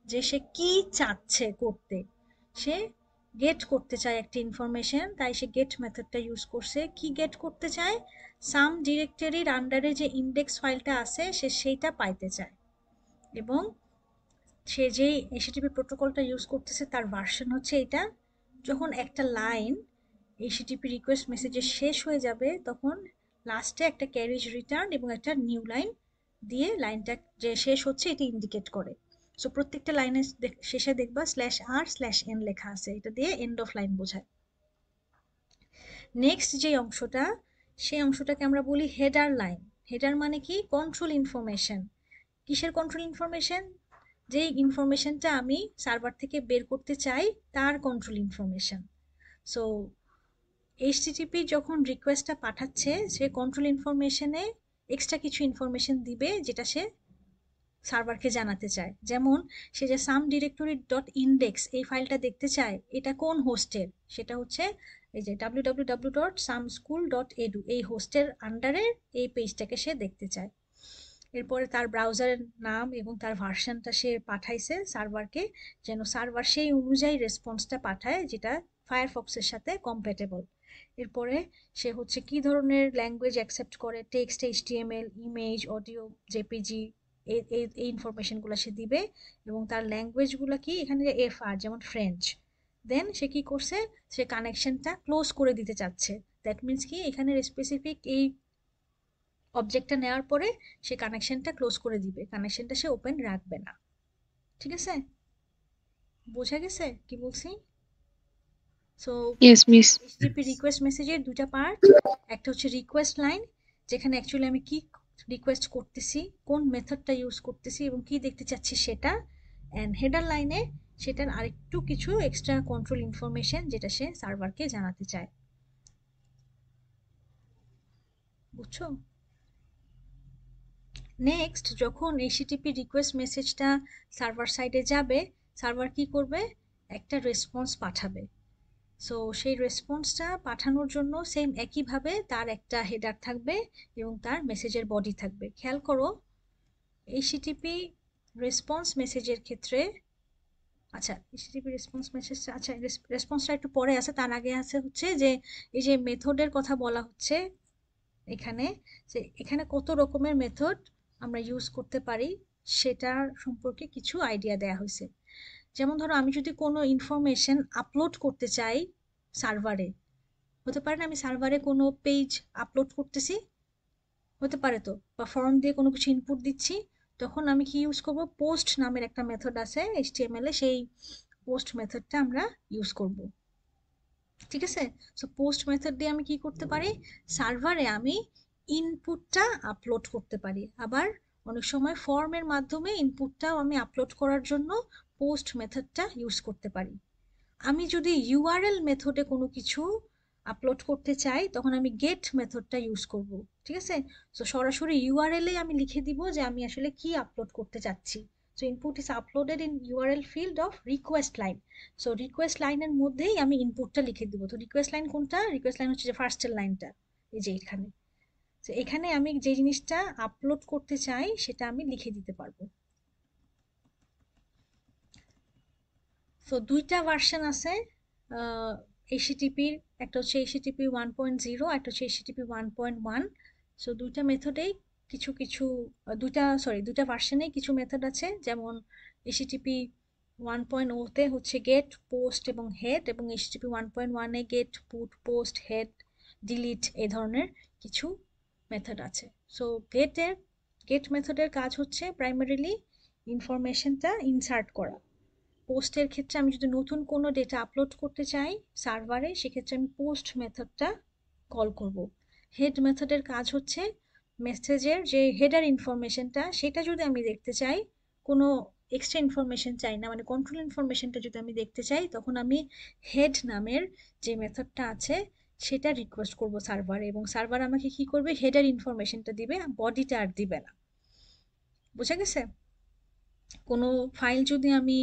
যে সে কি চাচ্ছে করতে। সে গেট করতে চায় একটা ইনফরমেশন, তাই সে গেট মেথডটা ইউজ করছে। কি গেট করতে চায়? সাম ডিরেক্টরির আন্ডারে যে ইন্ডেক্স ফাইলটা আছে সে সেইটা পাইতে চায়, এবং সে যেই এইচটিটিপি প্রোটোকলটা ইউজ করতেছে তার ভার্সন হচ্ছে এটা। যখন একটা লাইন এইচটিটিপি রিকোয়েস্ট মেসেজে শেষ হয়ে যাবে তখন লাস্টে একটা ক্যারেজ রিটার্ন এবং একটা নিউ লাইন দিয়ে লাইনটা যে শেষ হচ্ছে এটা ইন্ডিকেট করে। সো প্রত্যেকটা লাইনের শেষে দেখবা /r/n লেখা আছে, এটা দিয়ে এন্ড অফ লাইন বোঝায়। নেক্সট যে অংশটা, সেই অংশটাকে আমরা বলি হেডার লাইন। হেডার মানে কি? Control information. কিসের কন্ট্রোল ইনফরমেশন? যেই ইনফরমেশনটা আমি সার্ভার থেকে বের করতে চাই তার কন্ট্রোল ইনফরমেশন। সো HTTP যখন রিকোয়েস্টটা পাঠাচ্ছে, সে কন্ট্রোল ইনফরমেশনে এক্সট্রা কিছু ইনফরমেশন দিবে যেটা সে সার্ভারকে জানাতে চায়। যেমন সে যে সাম ডিরেক্টরি ডট ইন্ডেক্স এই ফাইলটা দেখতে চায়, এটা কোন হোস্টের? সেটা হচ্ছে এই যে www.samschool.edu এই হোস্টের আন্ডারে এই পেজটাকে সে দেখতে চায়। এরপরে তার ব্রাউজারের নাম এবং তার ভার্সনটা সে পাঠাইছে সার্ভারকে, যেন সার্ভার সেই অনুযায়ী রেসপন্সটা পাঠায় যেটা ফায়ারফক্সের সাথে কম্প্যাটেবল। এরপরে সে হচ্ছে কি ধরনের ল্যাঙ্গুয়েজ অ্যাকসেপ্ট করে, text, HTML, image, audio, JPG, এই ইনফরমেশনগুলো সে দিবে। এবং তার ল্যাঙ্গুয়েজগুলো কি, এখানে যে FR যেমন ফ্রেঞ্চ। দেন সে কি করছে, সে কানেকশনটা ক্লোজ করে দিতে চাচ্ছে। দ্যাট মিনস কি, এখানে স্পেসিফিক এই অবজেক্টটা নেওয়ার পরে সে কানেকশনটা ক্লোজ করে দিবে, কানেকশনটা সে ওপেন রাখবে না। ঠিক আছে, বোঝা গেছে কি বলছি? So yes miss. HTTP request মেসেজের দুটা পার্ট, একটা হচ্ছে রিকোয়েস্ট লাইন, যেখানে অ্যাকচুয়ালি আমি কি রিকোয়েস্ট করতেছি, কোন মেথডটা ইউজ করতেছি এবং কি দেখতে চাচ্ছি সেটা। অ্যান্ড হেডার লাইনে সেটার আরেকটু কিছু এক্সট্রা কন্ট্রোল ইনফরমেশন যেটা সে সার্ভারকে জানাতে চায়। বুঝছো? নেক্সট যখন HTTP রিকোয়েস্ট মেসেজটা সার্ভার সাইডে যাবে, সার্ভার কি করবে, একটা রেসপন্স পাঠাবে। সো সেই রেসপন্সটা পাঠানোর জন্য সেম একইভাবে তার একটা হেডার থাকবে এবং তার মেসেজের বডি থাকবে। খেয়াল করো, HTTP রেসপন্স মেসেজের ক্ষেত্রে, আচ্ছা HTTP রেসপন্স মেসেজটা, আচ্ছা রেসপন্সটা একটু পরে আছে, তার আগে আছে হচ্ছে যে এই যে মেথডের কথা বলা হচ্ছে এখানে, যে এখানে কত রকমের মেথড আমরা ইউজ করতে পারি সেটার সম্পর্কে কিছু আইডিয়া দেয়া হয়েছে। যেমন ধরো আমি যদি কোনো ইনফরমেশন আপলোড করতে চাই সার্ভারে, হতে পারে না আমি সার্ভারে কোনো পেজ আপলোড করতেছি, হতে পারে তো, বা ফর্ম দিয়ে কোনো কিছু ইনপুট দিচ্ছি, তখন আমি কি ইউজ করব, পোস্ট নামের একটা মেথড আছে HTML এ, সেই পোস্ট মেথডটা আমরা ইউজ করব। ঠিক আছে, সো পোস্ট মেথড দিয়ে আমি কি করতে পারি, সার্ভারে আমি ইনপুটটা আপলোড করতে পারি। আবার অনেক সময় ফর্মের মাধ্যমে ইনপুটটাও আমি আপলোড করার জন্য পোস্ট মেথডটা ইউজ করতে পারি। আমি যদি URL মেথডে কোনো কিছু আপলোড করতে চাই তখন আমি গেট মেথডটা ইউজ করব। ঠিক আছে, সো সরাসরি URL এ আমি লিখে দিব যে আমি আসলে কি আপলোড করতে চাচ্ছি। So input is uploaded in URL field of request line. So request লাইনের মধ্যেই আমি ইনপুটটা লিখে দিব। তো রিকোয়েস্ট লাইন কোনটা? রিকোয়েস্ট লাইন হচ্ছে যে ফার্স্টের লাইনটা, এই যে এখানে। তো এখানে আমি যে জিনিসটা আপলোড করতে চাই সেটা আমি লিখে দিতে পারবো। সো দুইটা ভার্সন আছে HTTP-র, একটা হচ্ছে HTTP 1.0, একটা হচ্ছে HTTP 1.1। সো দুইটা মেথডেই কিছু কিছু দুইটা ভার্সনেই কিছু মেথড আছে। যেমন HTTP 1.0-তে হচ্ছে গেট, পোস্ট এবং হেড, এবং HTTP 1.1-এ get, put, post, head, delete এই ধরনের কিছু মেথড আছে। সো গেট মেথডের কাজ হচ্ছে প্রাইমারিলি ইনফরমেশনটা ইনসার্ট করা। পোস্টের ক্ষেত্রে আমি যদি নতুন কোনো ডেটা আপলোড করতে চাই সার্ভারে, সেক্ষেত্রে আমি পোস্ট মেথডটা কল করব। হেড মেথডের কাজ হচ্ছে মেসেজের যে হেডার ইনফরমেশনটা সেটা যদি আমি দেখতে চাই, কোনো এক্সট্রা ইনফরমেশন চাই না, মানে কন্ট্রোল ইনফরমেশনটা যদি আমি দেখতে চাই, তখন আমি হেড নামের যে মেথডটা আছে সেটা রিকোয়েস্ট করব সার্ভারে, এবং সার্ভার আমাকে কি করবে, হেডার ইনফরমেশনটা দিবে, বডিটা আর দিবে না। বুঝা গেছে? কোনো ফাইল যদি আমি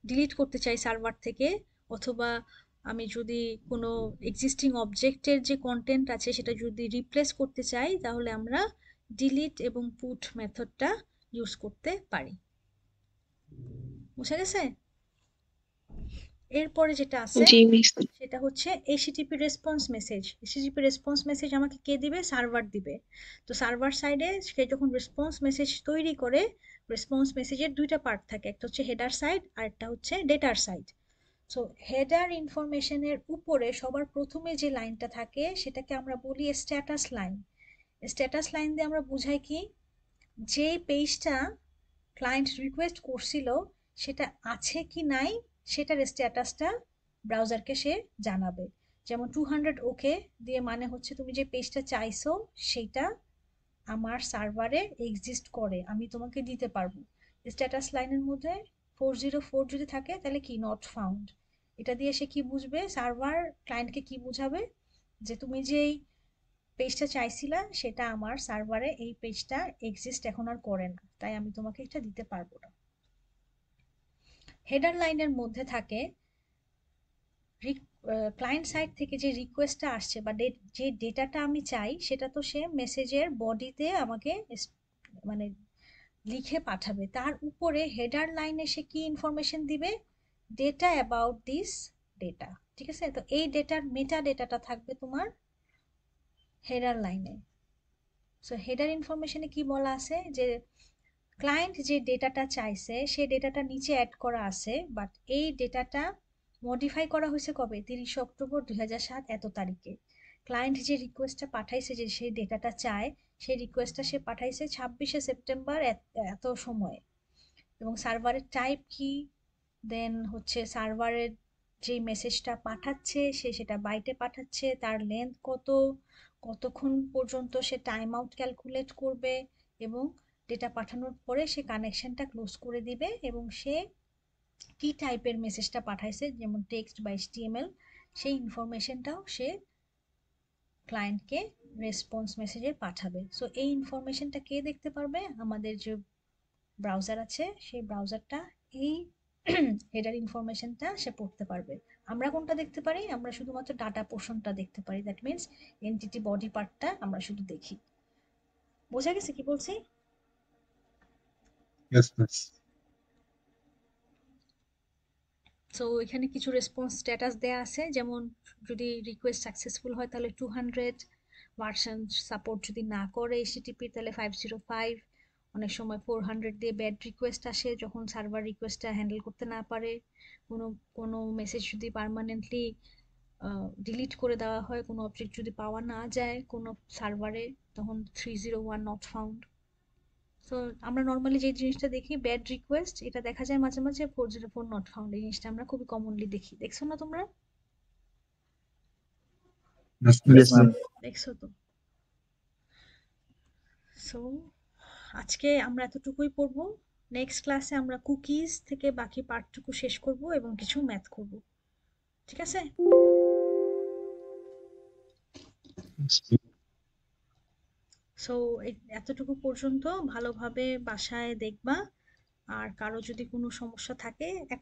ডিলিট করতে চাই সার্ভার থেকে, অথবা আমি যদি কোনো এক্সিস্টিং অবজেক্টের যে কন্টেন্ট আছে সেটা যদি রিপ্লেস করতে চাই, তাহলে আমরা ডিলিট এবং পুট মেথডটা ইউজ করতে পারি। বুঝা গেছে? এরপরে যেটা আছে জি মিস। সেটা হচ্ছে HTTP response message. HTTP response message আমাকে কে দিবে? সার্ভার দিবে। তো সার্ভার সাইডে সে যখন রেসপন্স মেসেজ তৈরি করে, রেসপন্স মেসেজের দুইটা পার্ট থাকে, একটা হচ্ছে হেডার সাইড আর একটা হচ্ছে ডেটার সাইড। সো হেডার ইনফরমেশনের উপরে সবার প্রথমে যে লাইনটা থাকে সেটাকে আমরা বলি স্ট্যাটাস লাইন। স্ট্যাটাস লাইন দিয়ে আমরা বুঝাই কি, যে পেজটা ক্লায়েন্ট রিকোয়েস্ট করছিল সেটা আছে কি নাই সেটার স্ট্যাটাসটা ব্রাউজারকে সে জানাবে। যেমন 200 ওকে দিয়ে মানে হচ্ছে তুমি যে পেজটা চাইছো সেটা আমার সার্ভারে এক্সিস্ট করে, আমি তোমাকে দিতে পারবো। স্ট্যাটাস লাইনের মধ্যে 404 যদি থাকে তাহলে কি নট ফাউন্ড। এটা দিয়ে সে কি বুঝবে, সার্ভার ক্লায়েন্টকে কি বুঝাবে যে তুমি যেই পেজটা চাইছিলা সেটা আমার সার্ভারে এই পেজটা এক্সিস্ট এখন আর করে না, তাই আমি তোমাকে এটা দিতে পারবো না। হেডার লাইনের মধ্যে থাকে ক্লায়েন্ট সাইড থেকে যে রিকোয়েস্টটা আসছে বা যে ডেটাটা আমি চাই সেটা তো সে মেসেজের বডিতে আমাকে মানে লিখে পাঠাবে, তার উপরে হেডার লাইনে সে কি ইনফরমেশন দিবে, ডেটা অ্যাবাউট দিস ডেটা। ঠিক আছে, তো এই ডেটার মেটা ডেটাটা থাকবে তোমার হেডার লাইনে। সো হেডার ইনফরমেশনে কি বলা আছে যে ক্লায়েন্ট যে ডেটাটা চাইছে সেই ডেটাটা নিচে অ্যাড করা আছে, বাট এই ডেটাটা মডিফাই করা হয়েছে কবে, 30 অক্টোবর 2007 এত তারিখে। ক্লায়েন্ট যে রিকোয়েস্টটা পাঠাইছে যে সেই ডেটাটা চায় সেই রিকোয়েস্টটা সে পাঠাইছে 26শে সেপ্টেম্বর এত সময়ে, এবং সার্ভারের টাইপ কি, দেন হচ্ছে সার্ভারের যে মেসেজটা পাঠাচ্ছে সে সেটা বাইটে পাঠাচ্ছে, তার লেন্থ কত, কতক্ষণ পর্যন্ত সে টাইম আউট ক্যালকুলেট করবে, এবং ডেটা পাঠানোর পরে সে কানেকশনটা ক্লোজ করে দিবে, এবং সে কি টাইপের মেসেজটা পাঠাইছে যেমন টেক্সট বা HTML সেই ইনফরমেশনটাও সে ক্লায়েন্টকে রেসপন্স মেসেজে পাঠাবে। সো এই ইনফরমেশনটা কে দেখতে পারবে, আমাদের যে ব্রাউজার আছে সেই ব্রাউজারটা এই হেডার ইনফরমেশনটা সে পড়তে পারবে। আমরা কোনটা দেখতে পারি, আমরা শুধুমাত্র ডাটা পোর্শনটা দেখতে পারি, দ্যাট মিন্স এন্টিটি বডি পার্টটা আমরা শুধু দেখি। বোঝা গেছে কি বলছি? Yes, miss. সো এখানে কিছু রেসপন্স স্ট্যাটাস দেয়া আছে, যেমন যদি রিকোয়েস্ট সাকসেসফুল হয় তাহলে 200, ভার্সন সাপোর্ট যদি না করে HTTP তাহলে 505, অনেক সময় 400 দিয়ে ব্যাড রিকোয়েস্ট আসে যখন সার্ভার রিকোয়েস্টটা হ্যান্ডেল করতে না পারে, কোনো মেসেজ যদি পার্মানেন্টলি ডিলিট করে দেওয়া হয়, কোনো অবজেক্ট যদি পাওয়া না যায় কোনো সার্ভারে, তখন 301 নট ফাউন্ড। সো আমরা নর্মালি যে জিনিসটা দেখি ব্যাড রিকোয়েস্ট, এটা দেখা যায় মাঝে মাঝে 404 নট ফাউন্ড, এই জিনিসটা আমরা খুবই কমনলি দেখি। দেখছো না তোমরা? Yes, Yes, miss. ma'am. দেখছো তো? সো আজকে আমরা এতটুকুই পড়বো, নেক্সট ক্লাসে আমরা কুকিজ থেকে বাকি পার্টটুকু শেষ করব এবং কিছু ম্যাথ করব। ঠিক আছে? সো এতটুকু পর্যন্ত ভালোভাবে বাসায় দেখবা, আর কারো যদি কোনো সমস্যা থাকে এখন